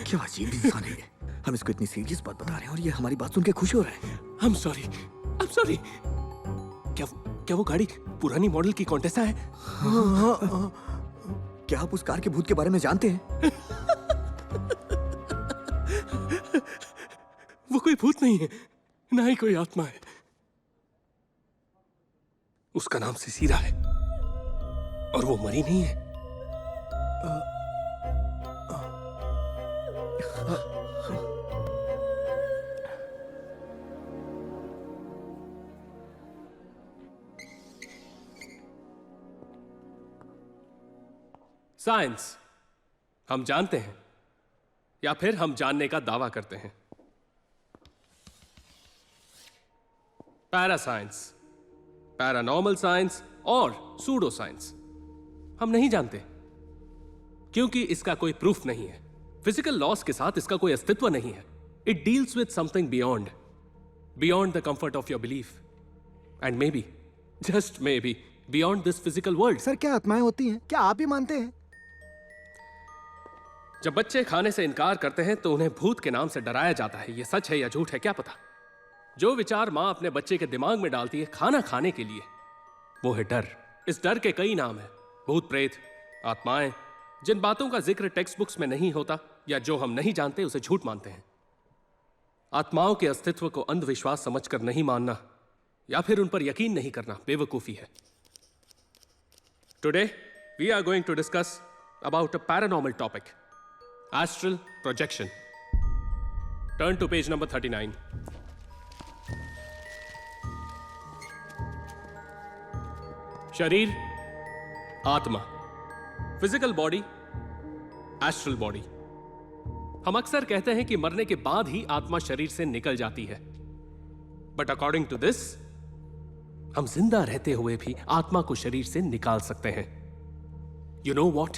क्या अजीब इंसान है ये। हम इसको इतनी सीरियस बात बता रहे हैं और ये हमारी बात सुन के खुश हो रहा है। I'm sorry. I'm sorry. क्या वो गाड़ी पुरानी मॉडल की कॉन्टेसा है? क्या आप उस कार के भूत के बारे में जानते हैं? वो कोई भूत नहीं है, ना ही कोई आत्मा है। उसका नाम सिसिरा है और वो मरी नहीं है। साइंस हम जानते हैं या फिर हम जानने का दावा करते हैं। पैरासाइंस, पैरानॉर्मल साइंस और सूडो साइंस हम नहीं जानते क्योंकि इसका कोई प्रूफ नहीं है। फिजिकल लॉस के साथ इसका कोई अस्तित्व नहीं है। It deals with something beyond the comfort of your belief and may be, just may be, beyond this physical world. Sir क्या आत्माएं होती हैं? क्या आप ही मानते हैं? जब बच्चे खाने से इनकार करते हैं तो उन्हें भूत के नाम से डराया जाता है। यह सच है या झूठ है क्या पता। जो विचार मां अपने बच्चे के दिमाग में डालती है खाना खाने के लिए, वो है डर। इस डर के कई नाम हैं, भूत प्रेत, आत्माएं। जिन बातों का जिक्र टेक्स्ट बुक्स में नहीं होता या जो हम नहीं जानते उसे झूठ मानते हैं। आत्माओं के अस्तित्व को अंधविश्वास समझकर नहीं मानना या फिर उन पर यकीन नहीं करना बेवकूफी है। Today we are going to discuss about a paranormal topic, astral projection. Turn to page number 39. शरीर, आत्मा, फिजिकल बॉडी, एस्ट्रल बॉडी। हम अक्सर कहते हैं कि मरने के बाद ही आत्मा शरीर से निकल जाती है, बट अकॉर्डिंग टू दिस हम जिंदा रहते हुए भी आत्मा को शरीर से निकाल सकते हैं। You know what?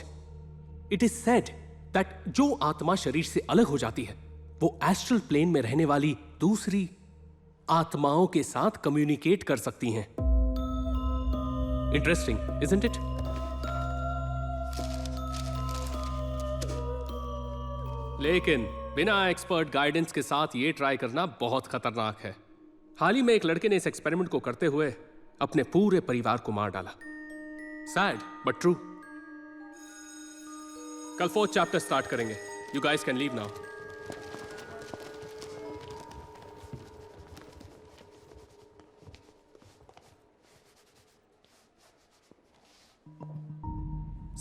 It is said that जो आत्मा शरीर से अलग हो जाती है वो एस्ट्रल प्लेन में रहने वाली दूसरी आत्माओं के साथ कम्युनिकेट कर सकती हैं। Interesting, isn't it? लेकिन बिना एक्सपर्ट गाइडेंस के साथ ये ट्राई करना बहुत खतरनाक है। हाल ही में एक लड़के ने इस एक्सपेरिमेंट को करते हुए अपने पूरे परिवार को मार डाला। Sad but true. कल 4th चैप्टर स्टार्ट करेंगे। You guys can leave now.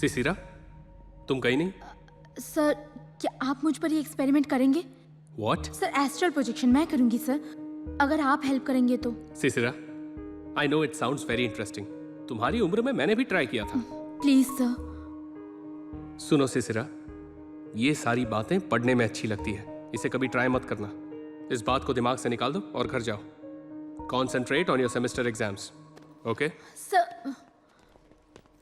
Sisira, तुम गई नहीं? सर, क्या आप मुझ पर ये एक्सपेरिमेंट करेंगे? What? सर, एस्ट्रल प्रोजेक्शन मैं करूंगी सर, अगर आप हेल्प करेंगे तो। Sisira, I know it sounds very interesting. तुम्हारी उम्र में मैंने भी ट्राई किया था। Please sir. सुनो सिसिरा, ये सारी बातें पढ़ने में अच्छी लगती है, इसे कभी ट्राई मत करना। इस बात को दिमाग से निकाल दो और घर जाओ। Concentrate on your semester exams, okay? Sir,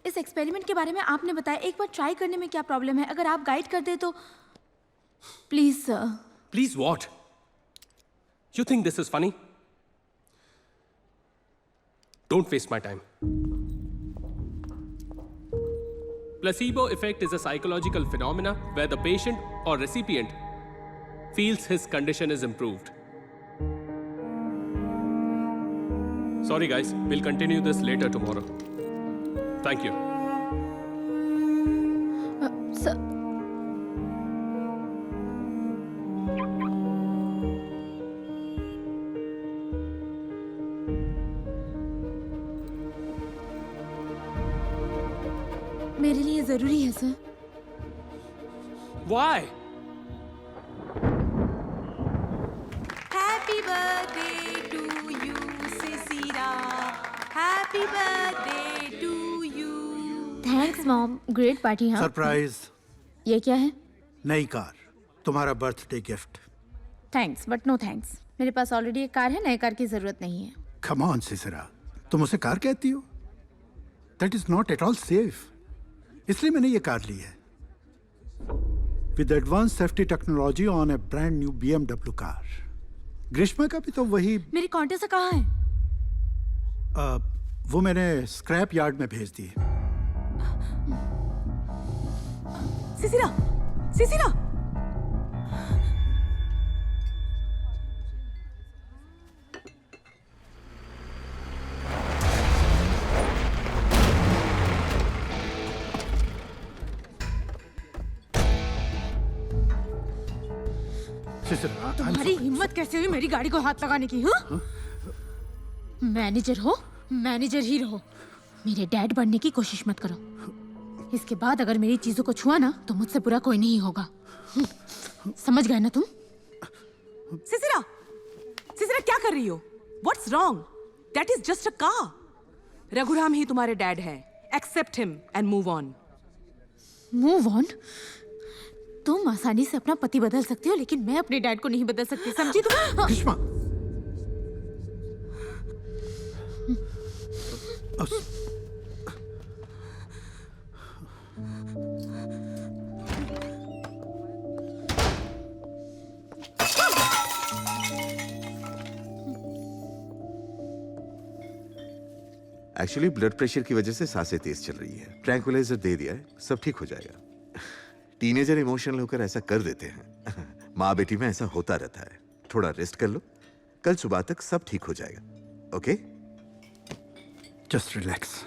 इस एक्सपेरिमेंट के बारे में आपने बताया, एक बार ट्राई करने में क्या प्रॉब्लम है? अगर आप गाइड कर दे तो please sir. Please what? You think this is funny? Don't waste my time. Placebo effect is a psychological phenomena where the patient or recipient feels his condition is improved. Sorry guys, we'll continue this later tomorrow. Thank you. Sir, मेरे लिए जरूरी है sir. Why? Happy birthday to you, Sisira. Happy birthday to you. Thanks mom, great party. हाँ, surprise. ये क्या है? नई car, तुम्हारा birthday gift. Thanks but no thanks. मेरे पास ऑलरेडी एक कार है, नए कार की जरूरत नहीं है। कम ऑन सिसिरा, तुम उसे कार कहती हो? That is not at all safe. इसलिए मैंने ये कार ली है। with advanced safety technology on a brand new BMW car. ग्रीष्मा का भी तो वही मेरी कॉन्टेसा कहाँ है? वो मैंने स्क्रैप यार्ड में भेज दी। सिसिरा, सिसिरा, तुम्हारी हिम्मत कैसे हुई मेरी गाड़ी को हाथ लगाने की? हाँ? मैनेजर हो, मैनेजर ही रहो। मेरे डैड बनने की कोशिश मत करो। इसके बाद अगर मेरी चीजों को छुआ ना तो मुझसे बुरा कोई नहीं होगा। समझ गए ना तुम? सिसिरा, सिसिरा क्या कर रही हो? What's wrong? That is just a car. Raghuram ही तुम्हारे डैड हैं। Accept him and move on. Move on? तुम आसानी से अपना पति बदल सकती हो, लेकिन मैं अपने डैड को नहीं बदल सकती, समझी तुम? ग्रीष्मा, एक्चुअली ब्लड प्रेशर की वजह से सांसें तेज चल रही है। ट्रैंक्विलाइजर दे दिया है, सब ठीक हो जाएगा। टीनेजर इमोशनल होकर ऐसा कर देते हैं। माँ बेटी में ऐसा होता रहता है। थोड़ा रेस्ट कर लो, कल सुबह तक सब ठीक हो जाएगा। ओके? just relax.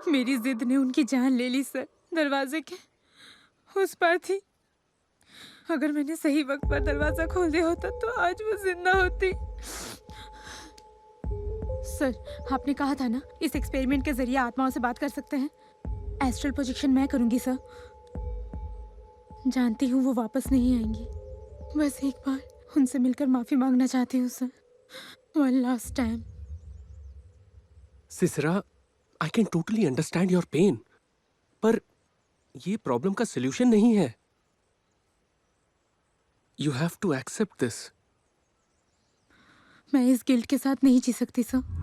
मेरी जिद ने उनकी जान ले ली सर। दरवाजे के उस पार थी। अगर मैंने सही वक्त पर दरवाजा खोल दिया होता तो आज वो जिंदा होती। सर, आपने कहा था ना इस एक्सपेरिमेंट के जरिए आत्माओं से बात कर सकते हैं। एस्ट्रल प्रोजेक्शन मैं करूंगी सर। जानती हूँ वो वापस नहीं आएंगी। बस एक बार उनसे मिलकर माफी मांगना चाहती हूँ sir. One last time. सिसरा, I can totally understand your pain, पर ये प्रॉब्लम का सलूशन नहीं है। You have to accept this. मैं इस गिल्ट के साथ नहीं जी सकती सर।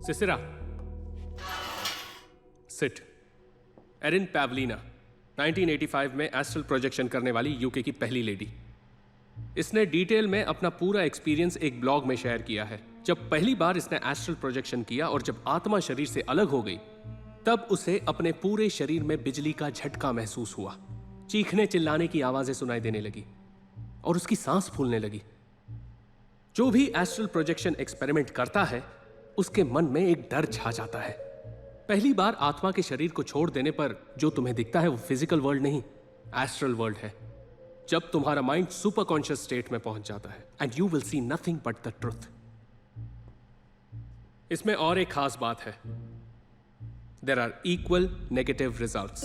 सिसिरा, सिट। एरिन पैवलिना 1985 में एस्ट्रल प्रोजेक्शन करने वाली यूके की पहली लेडी। इसने डिटेल में अपना पूरा एक्सपीरियंस एक ब्लॉग में शेयर किया है। जब पहली बार इसने एस्ट्रल प्रोजेक्शन किया और जब आत्मा शरीर से अलग हो गई, तब उसे अपने पूरे शरीर में बिजली का झटका महसूस हुआ। चीखने चिल्लाने की आवाजें सुनाई देने लगी और उसकी सांस फूलने लगी। जो भी एस्ट्रल प्रोजेक्शन एक्सपेरिमेंट करता है उसके मन में एक डर छा जाता है। पहली बार आत्मा के शरीर को छोड़ देने पर जो तुम्हें दिखता है वो फिजिकल वर्ल्ड नहीं, एस्ट्रल वर्ल्ड है। जब तुम्हारा माइंड सुपर कॉन्शियस स्टेट में पहुंच जाता है and you will see nothing but the truth. इसमें और एक खास बात है, there are equal negative results.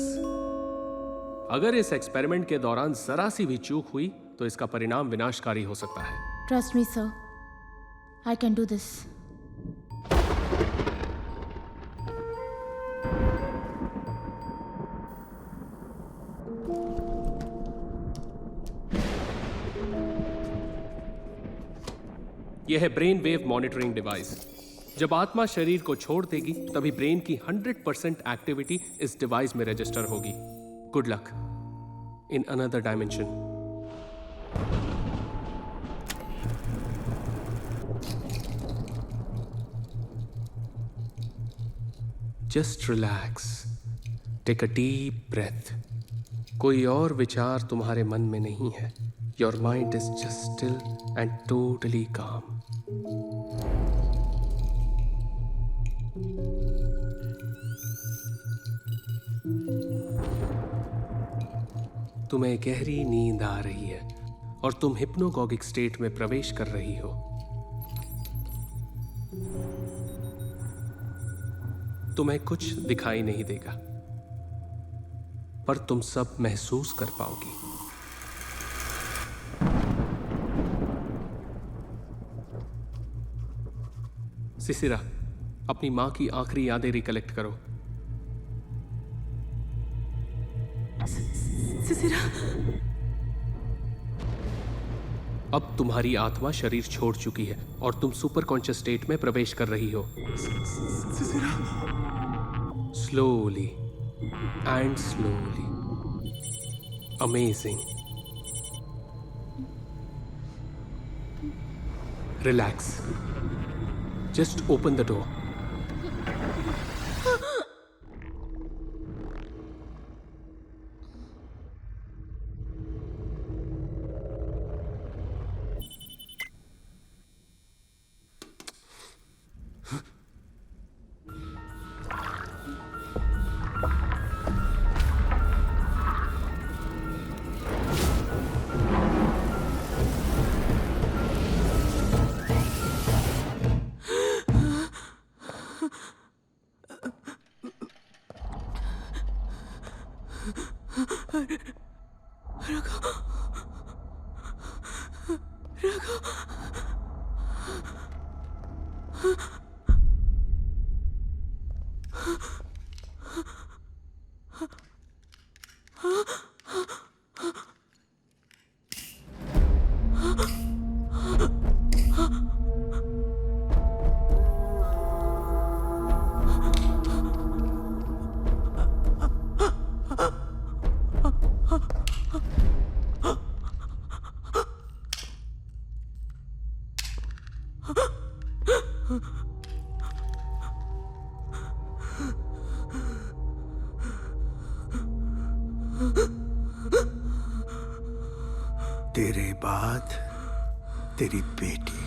अगर इस एक्सपेरिमेंट के दौरान जरा सी भी चूक हुई तो इसका परिणाम विनाशकारी हो सकता है। Trust me, sir. I can do this. यह है ब्रेन वेव मॉनिटरिंग डिवाइस। जब आत्मा शरीर को छोड़ देगी तभी ब्रेन की 100% एक्टिविटी इस डिवाइस में रजिस्टर होगी। Good luck in another dimension. Just relax, take a deep breath. कोई और विचार तुम्हारे मन में नहीं है। Your mind is just still and totally calm. तुम्हें गहरी नींद आ रही है और तुम हिप्नोगॉगिक स्टेट में प्रवेश कर रही हो। तुम्हें कुछ दिखाई नहीं देगा पर तुम सब महसूस कर पाओगी। सिसिरा, अपनी मां की आखिरी यादें रिकलेक्ट करो। सिसिरा, अब तुम्हारी आत्मा शरीर छोड़ चुकी है और तुम सुपर कॉन्शियस स्टेट में प्रवेश कर रही हो। Slowly and slowly. Amazing. Relax, just open the door. तेरे बाद तेरी बेटी।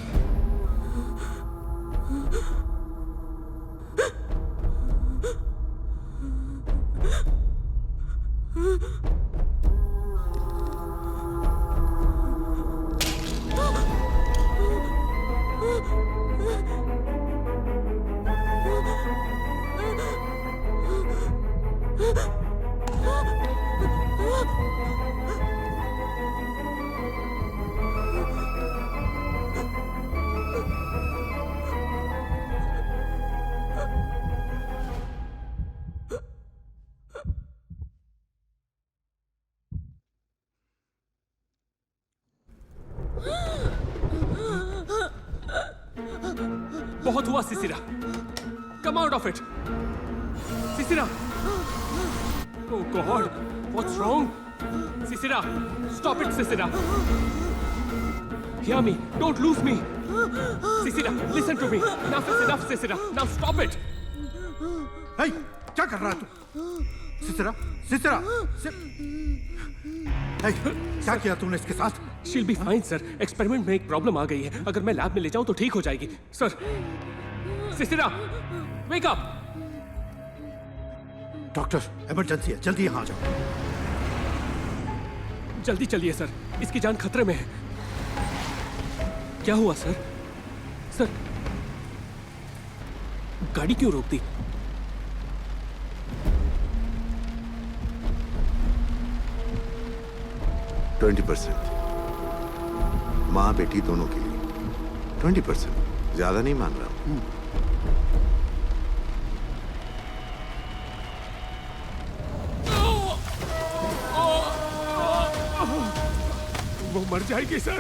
बहुत हुआ Sisira, come out of it. Sisira, oh God, what's wrong? Sisira, stop it, Sisira. Hear me, don't lose me. Sisira, listen to me. Enough is enough, Sisira. Now stop it. Hey, क्या कर रहा है तू? सिसरा सिसरा क्या किया तुमने इसके साथ? She'll be fine sir. Experiment में एक प्रॉब्लम आ गई है। अगर मैं लैब में ले जाऊं तो ठीक हो जाएगी sir. Sisira wake up. Doctor emergency है, जल्दी यहाँ आ जाओ। जल्दी चलिए सर, इसकी जान खतरे में है। क्या हुआ सर? सर गाड़ी क्यों रोक दी? माँ बेटी दोनों के लिए 20%, ज्यादा नहीं मान रहा हूं। वो मर जाएगी sir.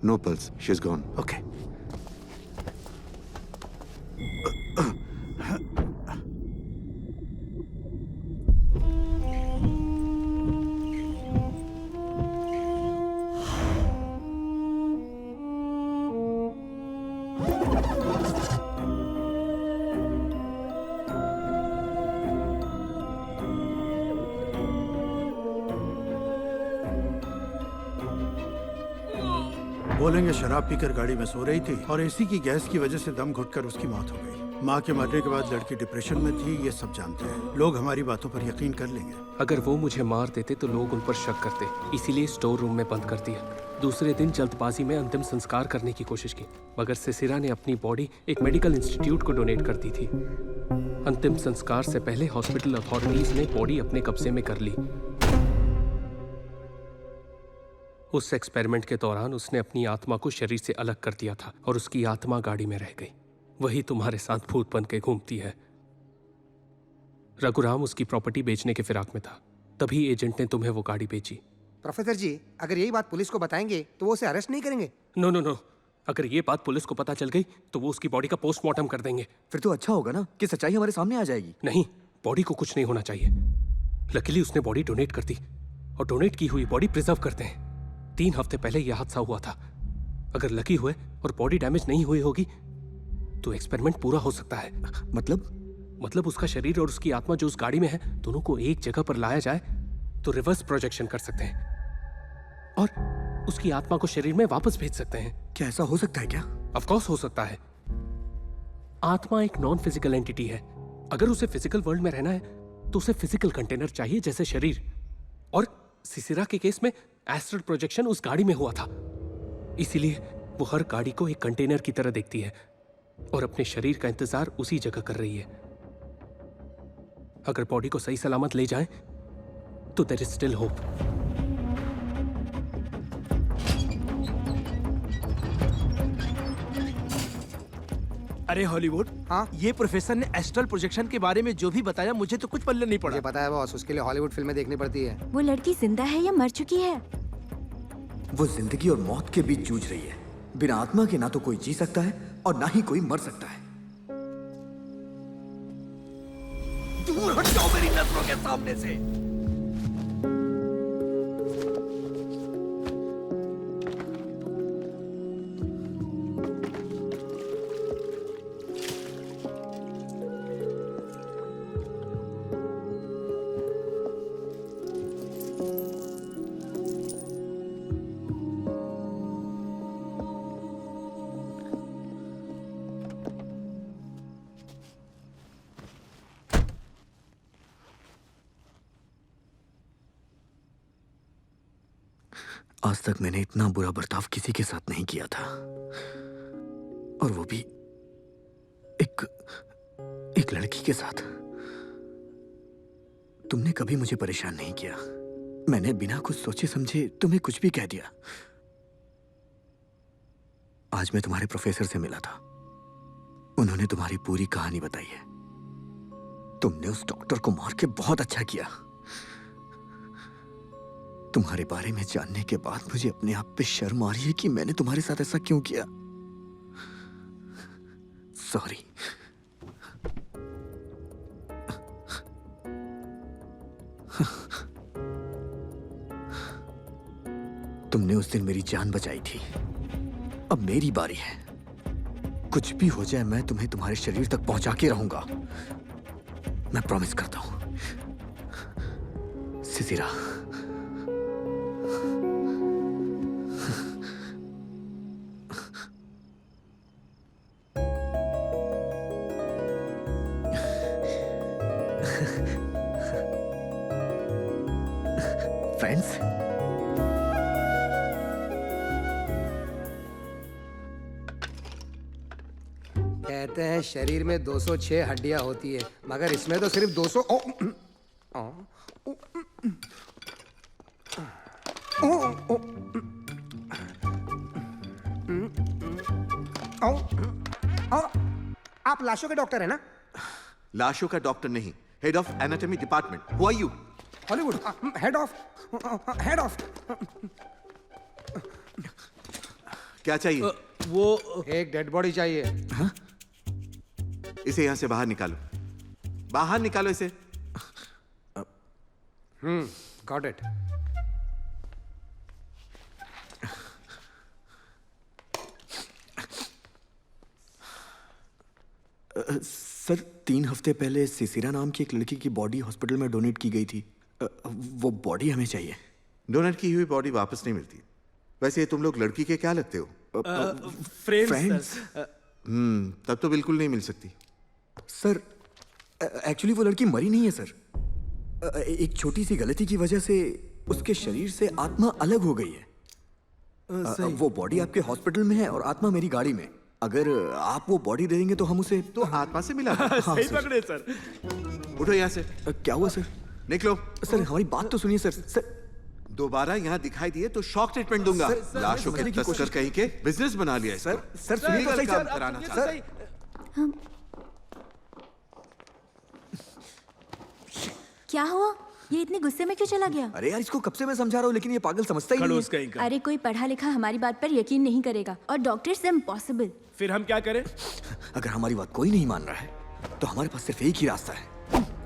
No pulse. She's gone. Okay. बोलेंगे शराब पीकर गाड़ी में सो रही थी और एसी की गैस की वजह से दम घुटकर उसकी मौत हो गई। माँ के मरने के बाद लड़की डिप्रेशन में थी, ये सब जानते हैं। लोग हमारी बातों पर यकीन कर लेंगे। अगर वो मुझे मार देते तो लोग उन पर शक करते, इसीलिए स्टोर रूम में बंद कर दिया। दूसरे दिन जल्दबाजी में अंतिम संस्कार करने की कोशिश की, मगर सिसिरा ने अपनी बॉडी एक मेडिकल इंस्टीट्यूट को डोनेट कर दी थी। अंतिम संस्कार से पहले हॉस्पिटल अथॉरिटीज ने बॉडी अपने कब्जे में कर ली। उस एक्सपेरिमेंट के दौरान उसने अपनी आत्मा को शरीर से अलग कर दिया था और उसकी आत्मा गाड़ी में रह गई। वही तुम्हारे साथ भूत बन के घूमती है। रघुराम उसकी प्रॉपर्टी बेचने के फिराक में था, तभी एजेंट ने तुम्हें वो गाड़ी बेची। प्रोफेसर जी, अगर यही बात पुलिस को बताएंगे तो वो उसे अरेस्ट नहीं करेंगे? नो नो नो, अगर ये बात पुलिस को पता चल गई तो वो उसकी बॉडी का पोस्टमार्टम कर देंगे। फिर तो अच्छा होगा ना कि सच्चाई हमारे सामने आ जाएगी। नहीं, बॉडी को कुछ नहीं होना चाहिए। लकीली उसने बॉडी डोनेट कर दी और डोनेट की हुई बॉडी प्रिजर्व करते हैं। 3 हफ्ते पहले यह हादसा हुआ था। अगर लकी हुए और बॉडी डैमेज नहीं हुई होगी तो एक्सपेरिमेंट पूरा हो सकता है। मतलब उसका शरीर और उसकी आत्मा जो उस गाड़ी में है, दोनों को एक जगह पर लाया जाए तो रिवर्स प्रोजेक्शन कर सकते हैं और उसकी आत्मा को शरीर में वापस भेज सकते हैं। क्या ऐसा हो सकता है क्या? ऑफ कोर्स हो सकता है। आत्मा एक नॉन फिजिकल एंटिटी है। अगर उसे फिजिकल वर्ल्ड में रहना है तो उसे फिजिकल कंटेनर चाहिए, जैसे शरीर। और सिसिरा के केस में एस्ट्रल प्रोजेक्शन उस गाड़ी में हुआ था, इसीलिए वो हर गाड़ी को एक कंटेनर की तरह देखती है और अपने शरीर का इंतजार उसी जगह कर रही है। अगर बॉडी को सही सलामत ले जाएं तो देयर इज स्टिल होप। अरे हॉलीवुड, हाँ? ये प्रोफेसर ने एस्ट्रल प्रोजेक्शन के बारे में जो भी बताया मुझे तो कुछ पल्ले नहीं पड़ा। मुझे पता है बॉस, उसके लिए हॉलीवुड फिल्में देखनी पड़ती है। वो लड़की जिंदा है या मर चुकी है? वो जिंदगी और मौत के बीच जूझ रही है। बिना आत्मा के ना तो कोई जी सकता है और ना ही कोई मर सकता है। दूर हट जाओ मेरी नजरों के सामने से। आज तक मैंने इतना बुरा बर्ताव किसी के साथ नहीं किया था, और वो भी एक लड़की के साथ। तुमने कभी मुझे परेशान नहीं किया। मैंने बिना कुछ सोचे समझे तुम्हें कुछ भी कह दिया। आज मैं तुम्हारे प्रोफेसर से मिला था, उन्होंने तुम्हारी पूरी कहानी बताई है। तुमने उस डॉक्टर को मार के बहुत अच्छा किया। तुम्हारे बारे में जानने के बाद मुझे अपने आप पे शर्म आ रही है कि मैंने तुम्हारे साथ ऐसा क्यों किया। सॉरी। तुमने उस दिन मेरी जान बचाई थी, अब मेरी बारी है। कुछ भी हो जाए मैं तुम्हें तुम्हारे शरीर तक पहुंचा के रहूंगा, मैं प्रॉमिस करता हूं। सिसिरा, फ्रेंड्स, कहते हैं शरीर में 206 हड्डियां होती है, मगर इसमें तो सिर्फ 200। आप लाशों के डॉक्टर है ना? लाशों का डॉक्टर नहीं, head of anatomy department. Who are you? Hollywood head of. क्या चाहिए? वो एक डेड बॉडी चाहिए। हाँ? इसे यहां से बाहर निकालो, बाहर निकालो इसे। Got it. सर 3 हफ्ते पहले सिसिरा नाम की एक लड़की की बॉडी हॉस्पिटल में डोनेट की गई थी। वो बॉडी हमें चाहिए। डोनेट की हुई बॉडी वापस नहीं मिलती। वैसे तुम लोग लड़की के क्या लगते हो? फ्रेंड्स। तब तो बिल्कुल नहीं मिल सकती। सर एक्चुअली वो लड़की मरी नहीं है सर। एक छोटी सी गलती की वजह से उसके शरीर से आत्मा अलग हो गई है। वो बॉडी आपके हॉस्पिटल में है और आत्मा मेरी गाड़ी में। अगर आप वो बॉडी दे देंगे तो हम उसे तो आत्मा से मिला। हाँ, सही सर। पकड़े सर। उठो यहाँ से। क्या हुआ सर? निकलो। सर हमारी बात तो सुनिए सर। सर दोबारा यहाँ दिखाई दिए तो शॉक ट्रीटमेंट दूंगा। लाशों के तस्कर कहीं के बिजनेस बना लिया है। सर सुनिए तो सही। काम कराना था। क्या हुआ? ये इतने गुस्से में क्यों चला गया? अरे यार इसको कब से मैं समझा रहा हूँ लेकिन ये पागल समझता ही नहीं है। अरे कोई पढ़ा लिखा हमारी बात पर यकीन नहीं करेगा और डॉक्टर से इम्पॉसिबल। फिर हम क्या करें? अगर हमारी बात कोई नहीं मान रहा है तो हमारे पास सिर्फ एक ही रास्ता है।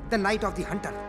The night of the Hunter.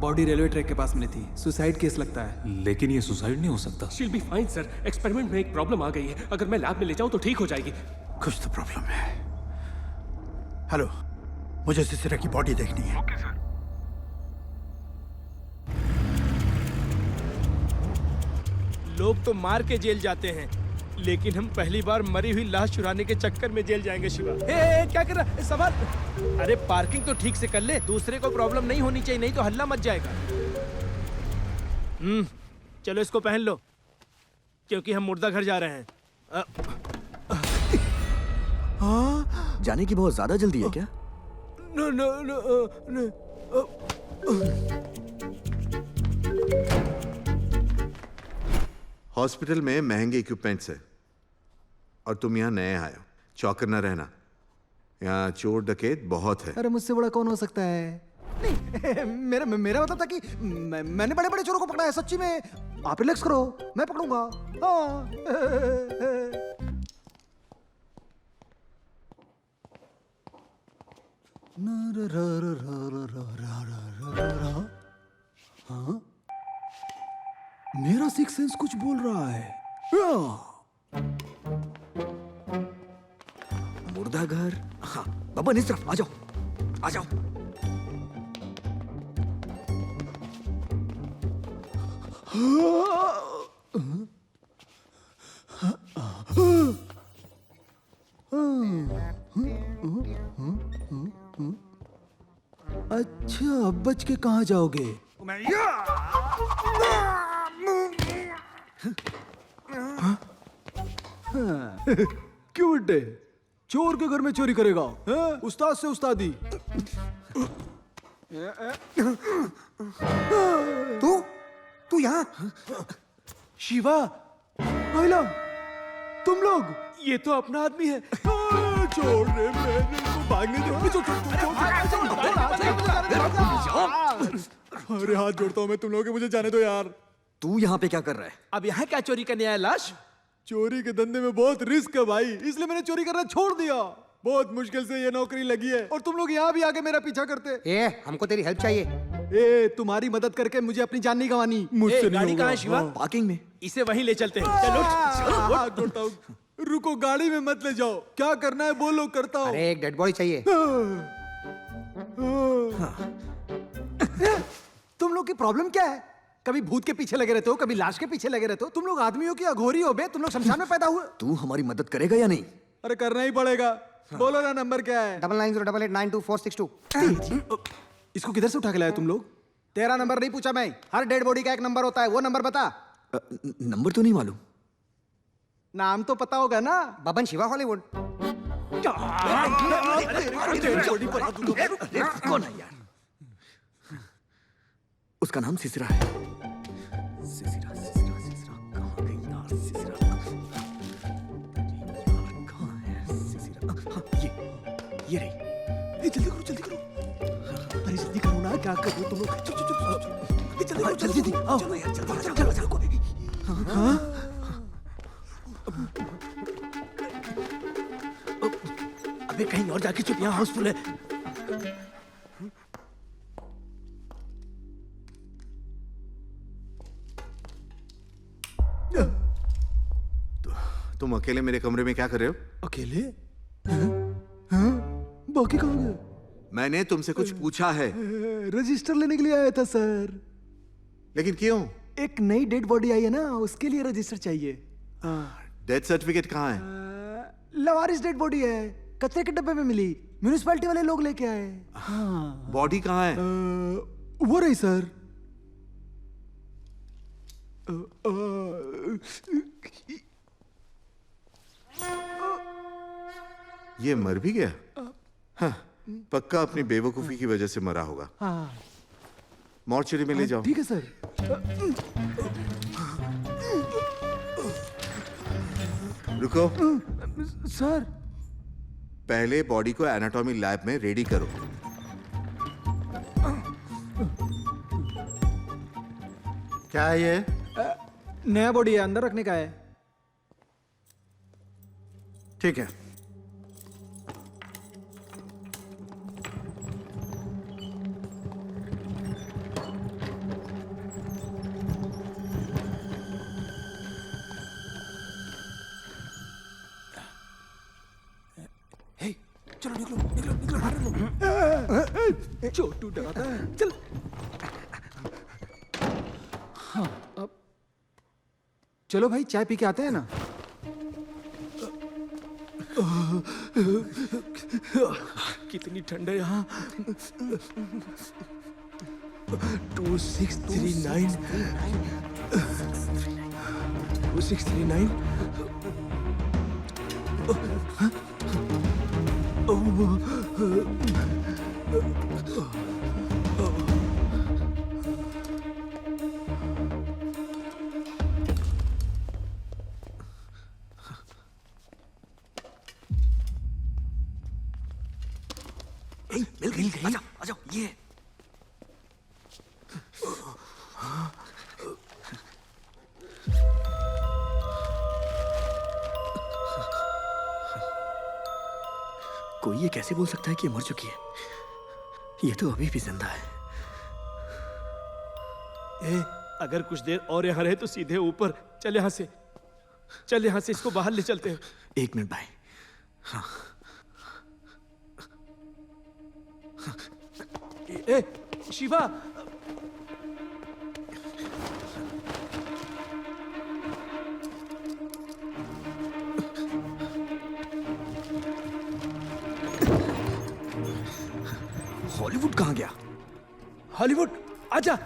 Body railway track के पास मिली थी। सुसाइड केस लगता है। लेकिन ये सुसाइड नहीं हो सकता। She'll be fine sir. Experiment में एक प्रॉब्लम आ गई है। अगर मैं लैब में ले जाऊं तो ठीक हो जाएगी। कुछ तो प्रॉब्लम है। हेलो, मुझे सिसिरा की बॉडी देखनी है। Okay sir. लोग तो मार के जेल जाते हैं, लेकिन हम पहली बार मरी हुई लाश चुराने के चक्कर में जेल जाएंगे। शिवा, क्या कर रहा है? सवाल। अरे पार्किंग तो ठीक से कर ले, दूसरे को प्रॉब्लम नहीं होनी चाहिए, नहीं तो हल्ला मच जाएगा। चलो इसको पहन लो, क्योंकि हम मुर्दा घर जा रहे हैं। जाने की बहुत ज्यादा जल्दी है क्या? No no no no. Hospital में महंगे इक्विपमेंट्स है और तुम यहाँ नए आए हो। चौकन्ना न रहना, यहाँ चोर डकैत बहुत है। अरे मुझसे बड़ा कौन हो सकता है? नहीं मेरा मतलब था कि मैंने बड़े बड़े चोरों को पकड़ा है सच्ची में। आप रिलैक्स करो, मैं पकड़ूंगा। हाँ। हाँ? मेरा सिक्स सेंस कुछ बोल रहा है। मुर्दा घर। हाँ बबन, इस तरफ आ जाओ, आ जाओ। अच्छा, अब बच के कहाँ जाओगे? क्यों बेटे, चोर के घर में चोरी करेगा? उस्ताद से उस्तादी। तू यहाँ? शिवा, आइला, तुम लोग? ये तो अपना आदमी है। छोड़ रे, मैंने इसको भागने दो। अरे हाथ जोड़ता हूँ मैं तुम लोगों के, मुझे जाने दो यार। तू यहाँ पे क्या कर रहा है? अब यहाँ क्या चोरी करने आया लाश? चोरी के धंधे में बहुत रिस्क है भाई, इसलिए मैंने चोरी करना छोड़ दिया। बहुत मुश्किल से ये नौकरी लगी है और तुम लोग यहाँ भी आके मेरा पीछा करते। हमको तेरी हेल्प चाहिए। तुम्हारी मदद करके मुझे अपनी जान नहीं गंवानी। मुझसे नहीं गाड़ी होगा। कहाँ है शिवा? पार्किंग में। इसे वहीं ले चलते हैं। चलो हाथ जोड़ता हूँ। रुको, गाड़ी में मत ले जाओ। क्या करना है बोलो, करता हूँ। अरे एक डेड बॉडी चाहिए। तुम लोग की प्रॉब्लम क्या है? कभी भूत के पीछे लगे रहते हो, कभी लाश के पीछे लगे रहते हो। तुम लोग आदमी हो कि अघोरी हो बे? तुम लोग शमशान में पैदा हुए। तू हमारी मदद करेगा या नहीं? अरे करना ही पड़ेगा। बोलो ना, नंबर क्या है? 9908892462। इसको किधर से उठा के लाए तुम लोग? तेरा नंबर नहीं पूछा मैं। हर डेड बॉडी का एक नंबर होता है, वो नंबर बता। नंबर तो नहीं मालूम। नाम तो पता होगा ना? बबन शिवा हॉलीवुड। कौन है यार? उसका नाम सिसरा है। सिसरा कहाँ गई यार? सिसरा कहाँ है? सिसरा, हाँ, ये रही। जल्दी करो, जल्दी करो। अरे जल्दी करो ना, क्या कर रहे हो तुम लोग? चलो जल्दी आओ। चलो यार, चलो। हाँ? अबे कहीं और जाके चुप, यहाँ हाउसफुल है। तुम अकेले मेरे कमरे में क्या कर रहे हो? अकेले? बाकी कहाँ गए? मैंने तुमसे कुछ पूछा है। रजिस्टर लेने के लिए आया था सर। लेकिन क्यों? एक नई डेड बॉडी आई है ना, उसके लिए रजिस्टर चाहिए। डेथ सर्टिफिकेट कहाँ है? लवारिस डेड बॉडी है, कचरे के डब्बे में मिली। म्युनिसिपैलिटी वाले लोग लेके आए। हाँ। बॉडी कहाँ है? वो रही सर। ये मर भी गया? हाँ, पक्का अपनी बेवकूफी की वजह से मरा होगा। हाँ। मॉर्चरी में ले जाओ। ठीक है सर। रुको। सर, पहले बॉडी को एनाटॉमी लैब में रेडी करो। क्या है ये? नया बॉडी है, अंदर रखने का है। ठीक है। चलो निकलो, निकलो, निकलो, बाहर निकलो। छोटू डराता है। चल। हाँ, अब चलो भाई, चाय पी के आते हैं ना। कितनी ठंड है यहाँ। 2639 2639 मिल गई। आ जाओ, ये कोई ये कैसे बोल सकता है कि ये मर चुकी है? ये तो अभी भी जिंदा है। अगर कुछ देर और यहाँ रहे तो सीधे ऊपर। चल यहाँ से, चल यहाँ से, इसको बाहर ले चलते हैं। 1 मिनट भाई। हाँ। शिवा, हॉलीवुड कहाँ गया? हॉलीवुड आजा।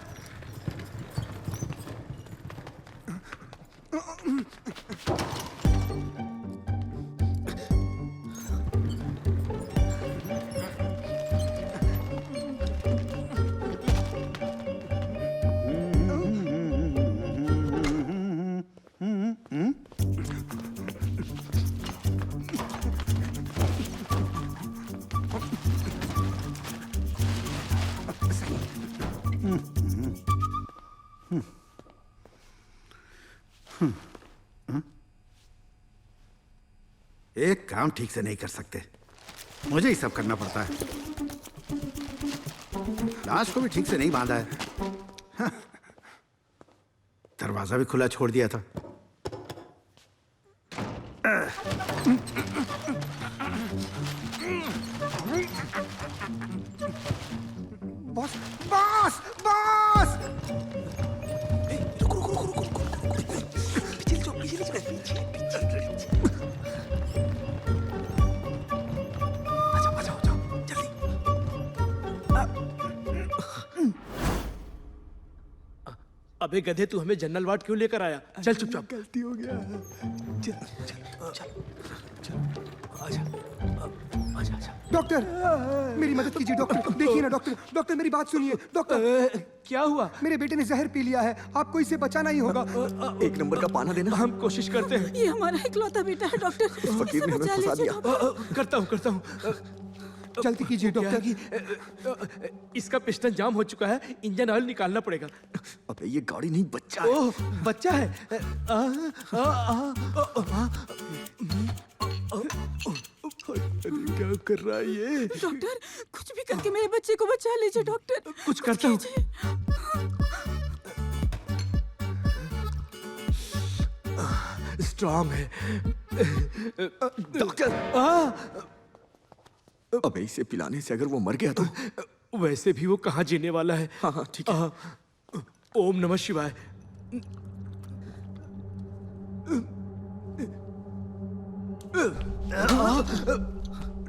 एक काम ठीक से नहीं कर सकते, मुझे ही सब करना पड़ता है। लाश को भी ठीक से नहीं बांधा है। हाँ। दरवाजा भी खुला छोड़ दिया था। Boss boss boss! अबे गधे, तू हमें जनरल वार्ड क्यों लेकर आया? चल चुपचाप। गलती हो गया। डॉक्टर, मेरी मदद कीजिए डॉक्टर। देखिए ना डॉक्टर, डॉक्टर मेरी बात सुनिए डॉक्टर। क्या हुआ? मेरे बेटे ने जहर पी लिया है, आपको इसे बचाना ही होगा। 1 नंबर का पाना देना। हम कोशिश करते हैं। ये हमारा इकलौता बेटा है डॉक्टर। इस फकीर ने हमें फंसा दिया। करता हूँ। जल्दी कीजिए डॉक्टर। इसका पिस्टन जाम हो चुका है, इंजन ऑयल निकालना पड़ेगा। अबे ये गाड़ी नहीं, बच्चा है। ओह, बच्चा है। क्या कर रहा है ये? डॉक्टर, कुछ भी करके मेरे बच्चे को बचा लीजिए डॉक्टर। कुछ करता हूँ। स्ट्रांग है डॉक्टर। अबे इसे पिलाने से अगर वो मर गया तो? वैसे भी वो कहाँ जीने वाला है। हाँ ठीक है। ओम नमः शिवाय।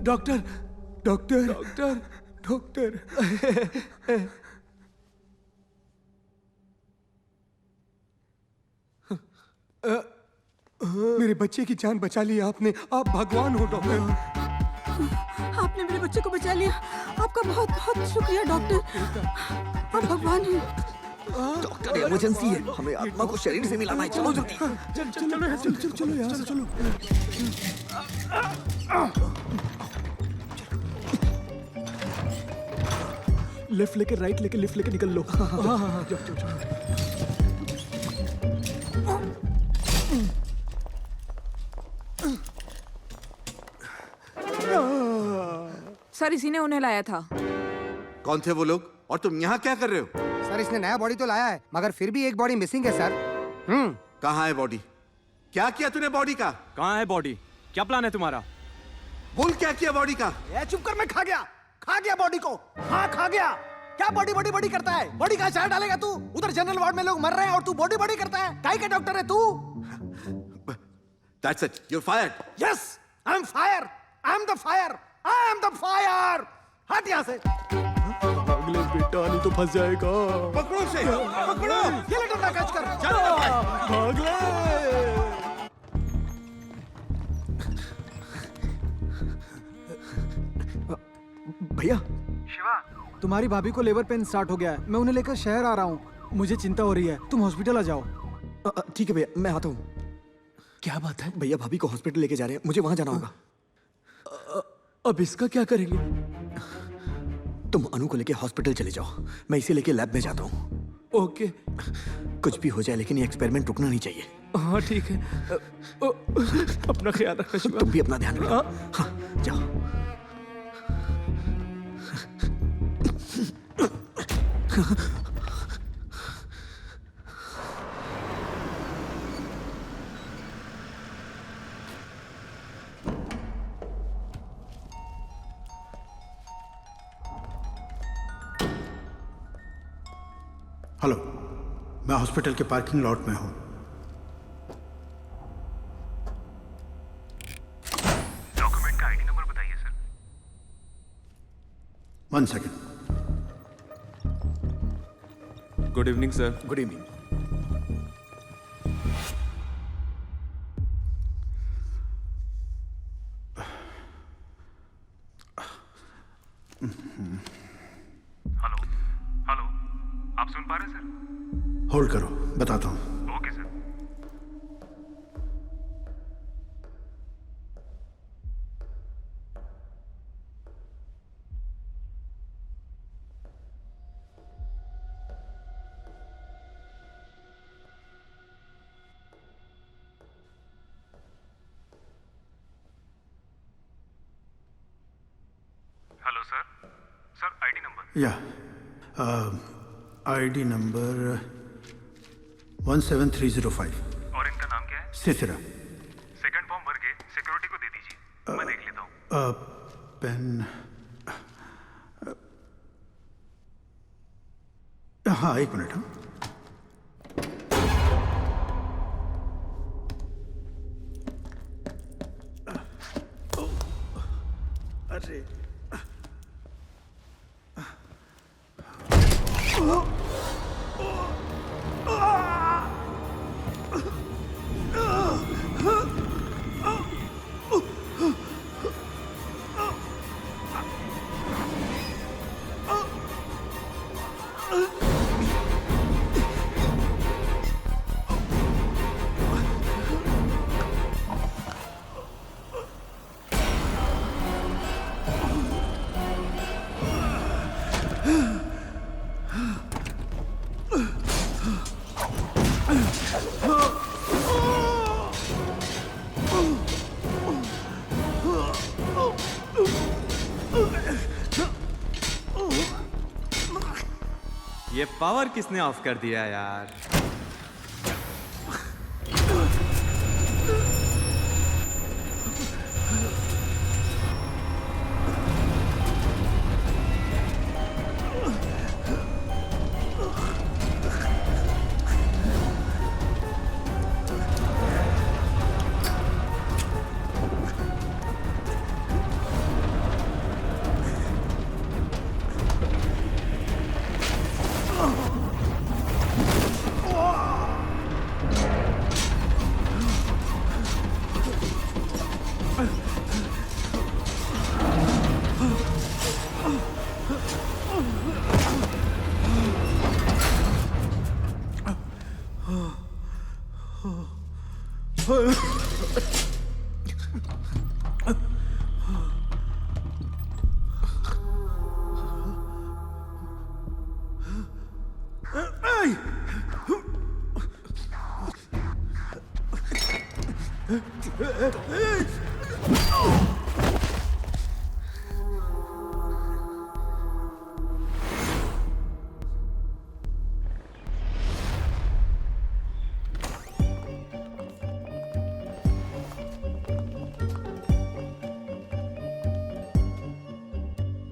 डॉक्टर डॉक्टर डॉक्टर डॉक्टर मेरे बच्चे की जान बचा ली आपने। आप भगवान हो डॉक्टर। आपने मेरे बच्चे को बचा लिया, आपका बहुत बहुत शुक्रिया डॉक्टर। आप भगवान हैं। डॉक्टर इमरजेंसी है, हमें आत्मा को शरीर से मिलाना है। चलो जल्दी। चलो यहाँ से चलो। लेफ्ट लेके राइट लेके लेफ्ट लेके निकल लो। हाँ। सर, इसी ने उन्हें लाया था। कौन थे वो लोग और तुम यहाँ क्या कर रहे हो? सर, इसने नया बॉडी तो लाया है, मगर फिर भी एक बॉडी मिसिंग है सर। कहाँ है बॉडी? क्या किया तूने बॉडी का? कहाँ है बॉडी? क्या प्लान है तुम्हारा? बोल क्या किया बॉडी का? चुप कर, मैं खा गया बॉडी को। हाँ खा गया। क्या बॉडी बॉडी बॉडी करता है? बॉडी का अचार डालेगा तू? उधर जनरल वार्ड में लोग मर रहे हैं और तू बॉडी बॉडी करता है? काहे का डॉक्टर है तू? That's it. You're fired. Yes, I'm fire. I'm the fire. I am the fire. हट यहाँ से। अगले बेटा नहीं तो फंस जाएगा। पकड़ो उसे, पकड़ो। ये लेटर ना कैच कर। चलो भाग ले। भैया, शिवा, तुम्हारी भाभी को लेबर पेन स्टार्ट हो गया है। मैं उन्हें लेकर शहर आ रहा हूँ। मुझे चिंता हो रही है, तुम हॉस्पिटल आ जाओ। ठीक है भैया, मैं आता हूँ। क्या बात है? भैया भाभी को हॉस्पिटल लेके जा रहे हैं, मुझे वहां जाना होगा। अब इसका क्या करेंगे? तुम अनु को लेके हॉस्पिटल चले जाओ, मैं इसे लेके लैब में जाता हूँ। ओके। कुछ भी हो जाए लेकिन ये एक्सपेरिमेंट रुकना नहीं चाहिए। हाँ ठीक है। अपना ख्याल रखना शिवा। तुम भी अपना ध्यान रखो। हाँ जाओ। हेलो, मैं हॉस्पिटल के पार्किंग लॉट में हूँ। डॉक्यूमेंट का आईडी नंबर बताइए sir. 1 second. Good evening sir. Good evening. Hello hello, आप सुन पा रहे हैं सर? होल्ड करो, बताता हूँ। Okay sir. Hello sir, sir ID number. या आईडी नंबर 17305। और इनका नाम क्या है? सिसिरा। सेकंड फॉर्म भर के सिक्योरिटी को दे दीजिए, मैं देख लेता हूँ। पेन। हाँ, 1 मिनट। हाँ, अरे ये पावर किसने ऑफ कर दिया यार?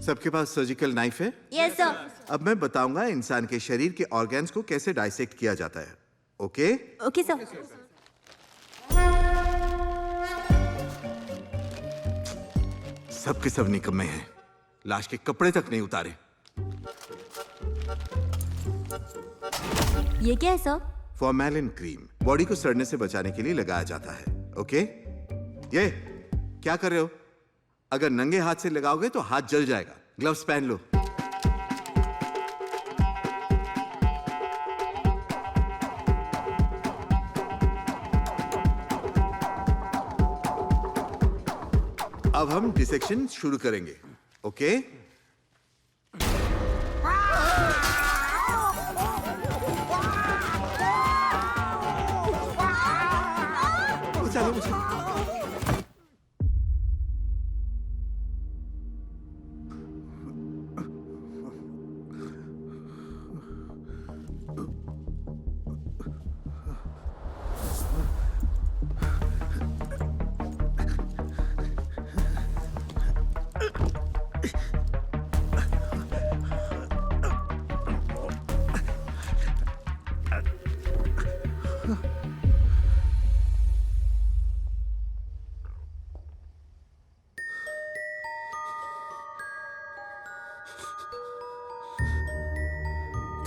सबके पास सर्जिकल नाइफ है? Yes sir. अब मैं बताऊंगा इंसान के शरीर के ऑर्गन्स को कैसे डाइसेक्ट किया जाता है। ओके? Okay sir. सब के सब निकम्मे हैं, लाश के कपड़े तक नहीं उतारे। ये क्या है सर? फॉर्मेलिन क्रीम बॉडी को सड़ने से बचाने के लिए लगाया जाता है। ओके? ये क्या कर रहे हो? अगर नंगे हाथ से लगाओगे तो हाथ जल जाएगा। ग्लव्स पहन लो। अब हम डिसेक्शन शुरू करेंगे। ओके? चलो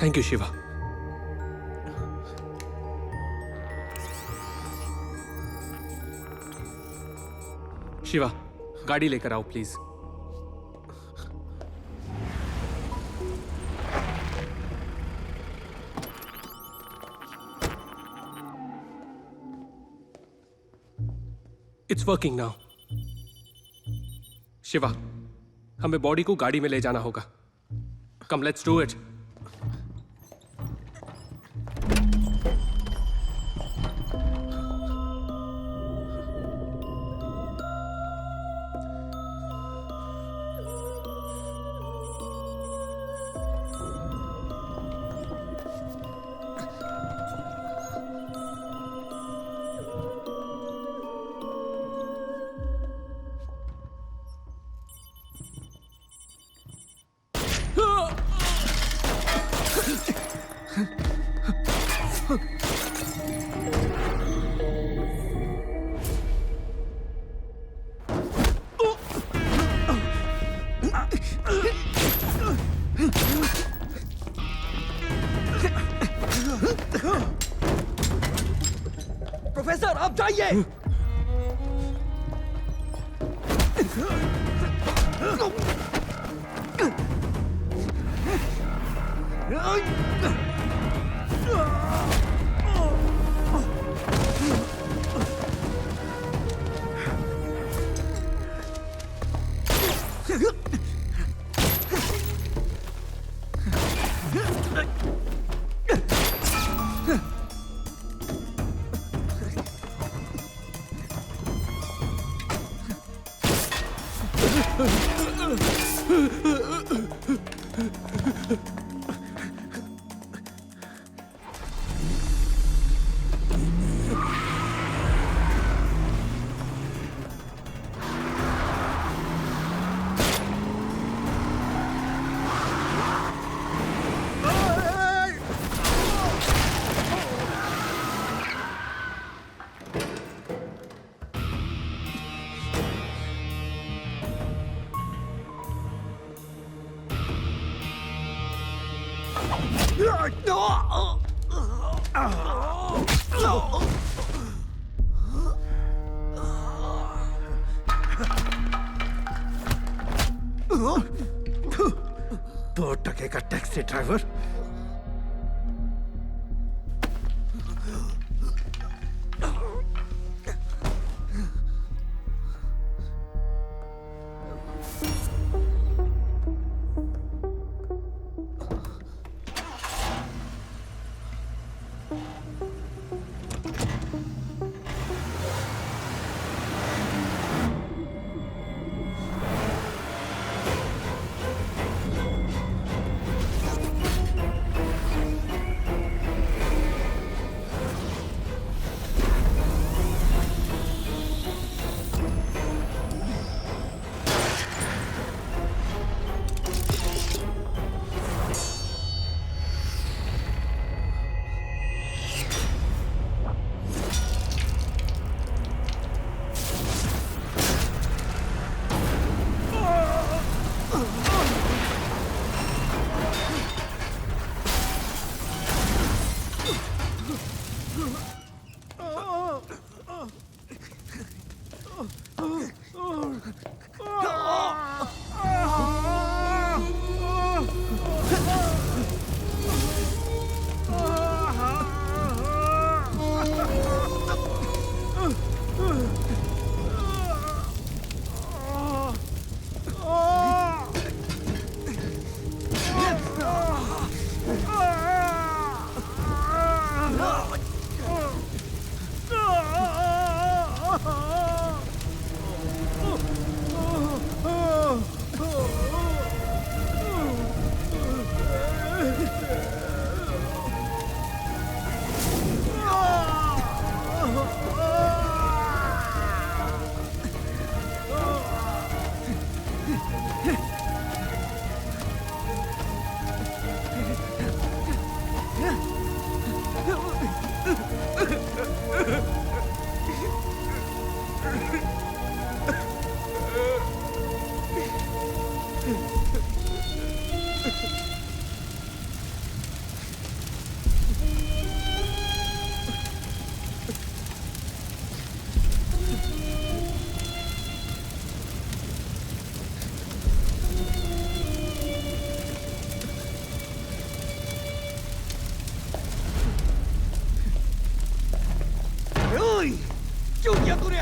थैंक यू शिवा। शिवा, गाड़ी लेकर आओ please. It's working now. Shiva, हमें बॉडी को गाड़ी में ले जाना होगा। Come let's do it. Professor आप जाइए। दो टके का टैक्सी ड्राइवर।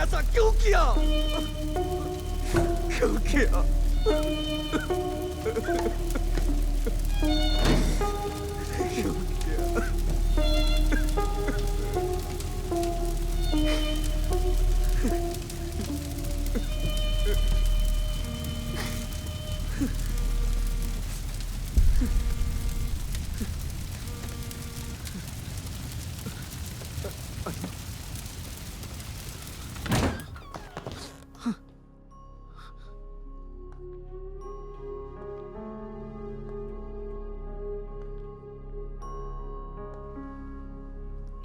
ऐसा क्यों किया? क्यों किया? क्यों किया?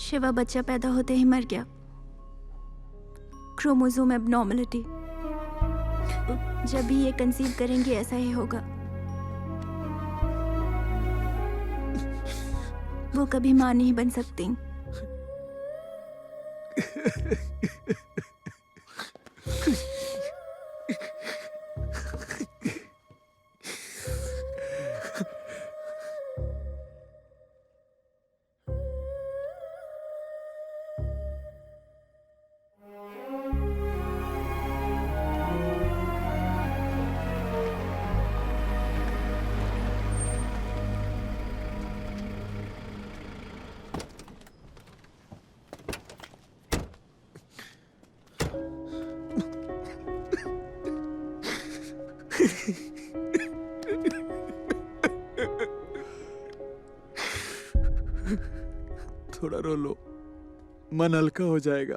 शिवा बच्चा पैदा होते ही मर गया। Chromosome abnormality. जब भी ये कंसीव करेंगे ऐसा ही होगा। वो कभी मां नहीं बन सकती। थोड़ा रो लो, मन हल्का हो जाएगा।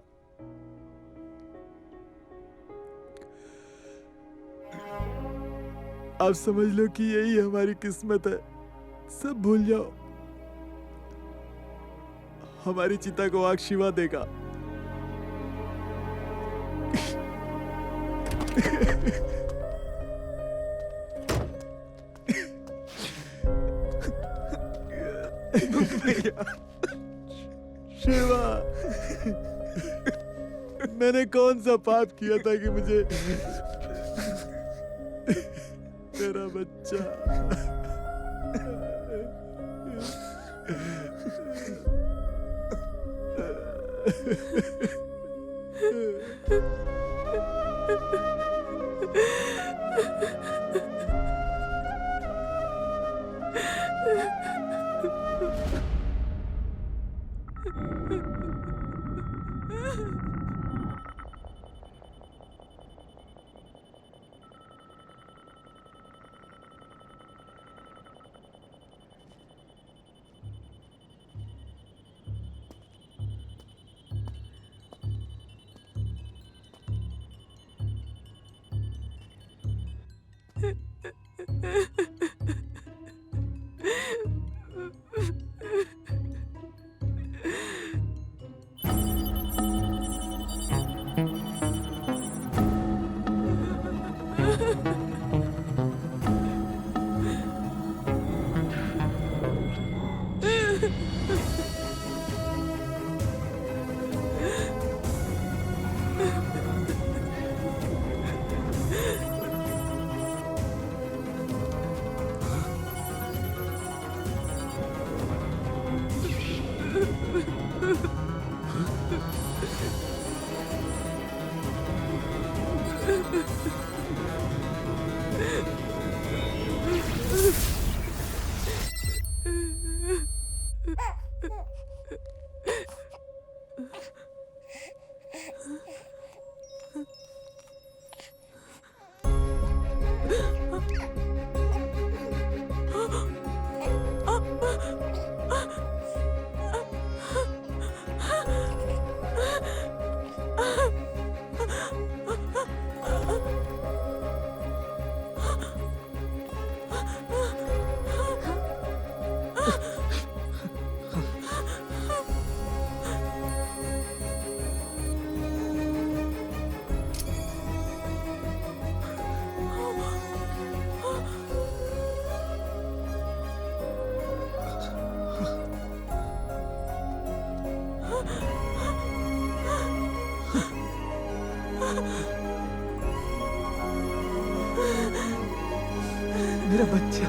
आप समझ लो कि यही हमारी किस्मत है। सब भूल जाओ। हमारी चिता को आग शिवा देगा। शिवा, मैंने कौन सा पाप किया था कि मुझे तेरा बच्चा मेरा बच्चा।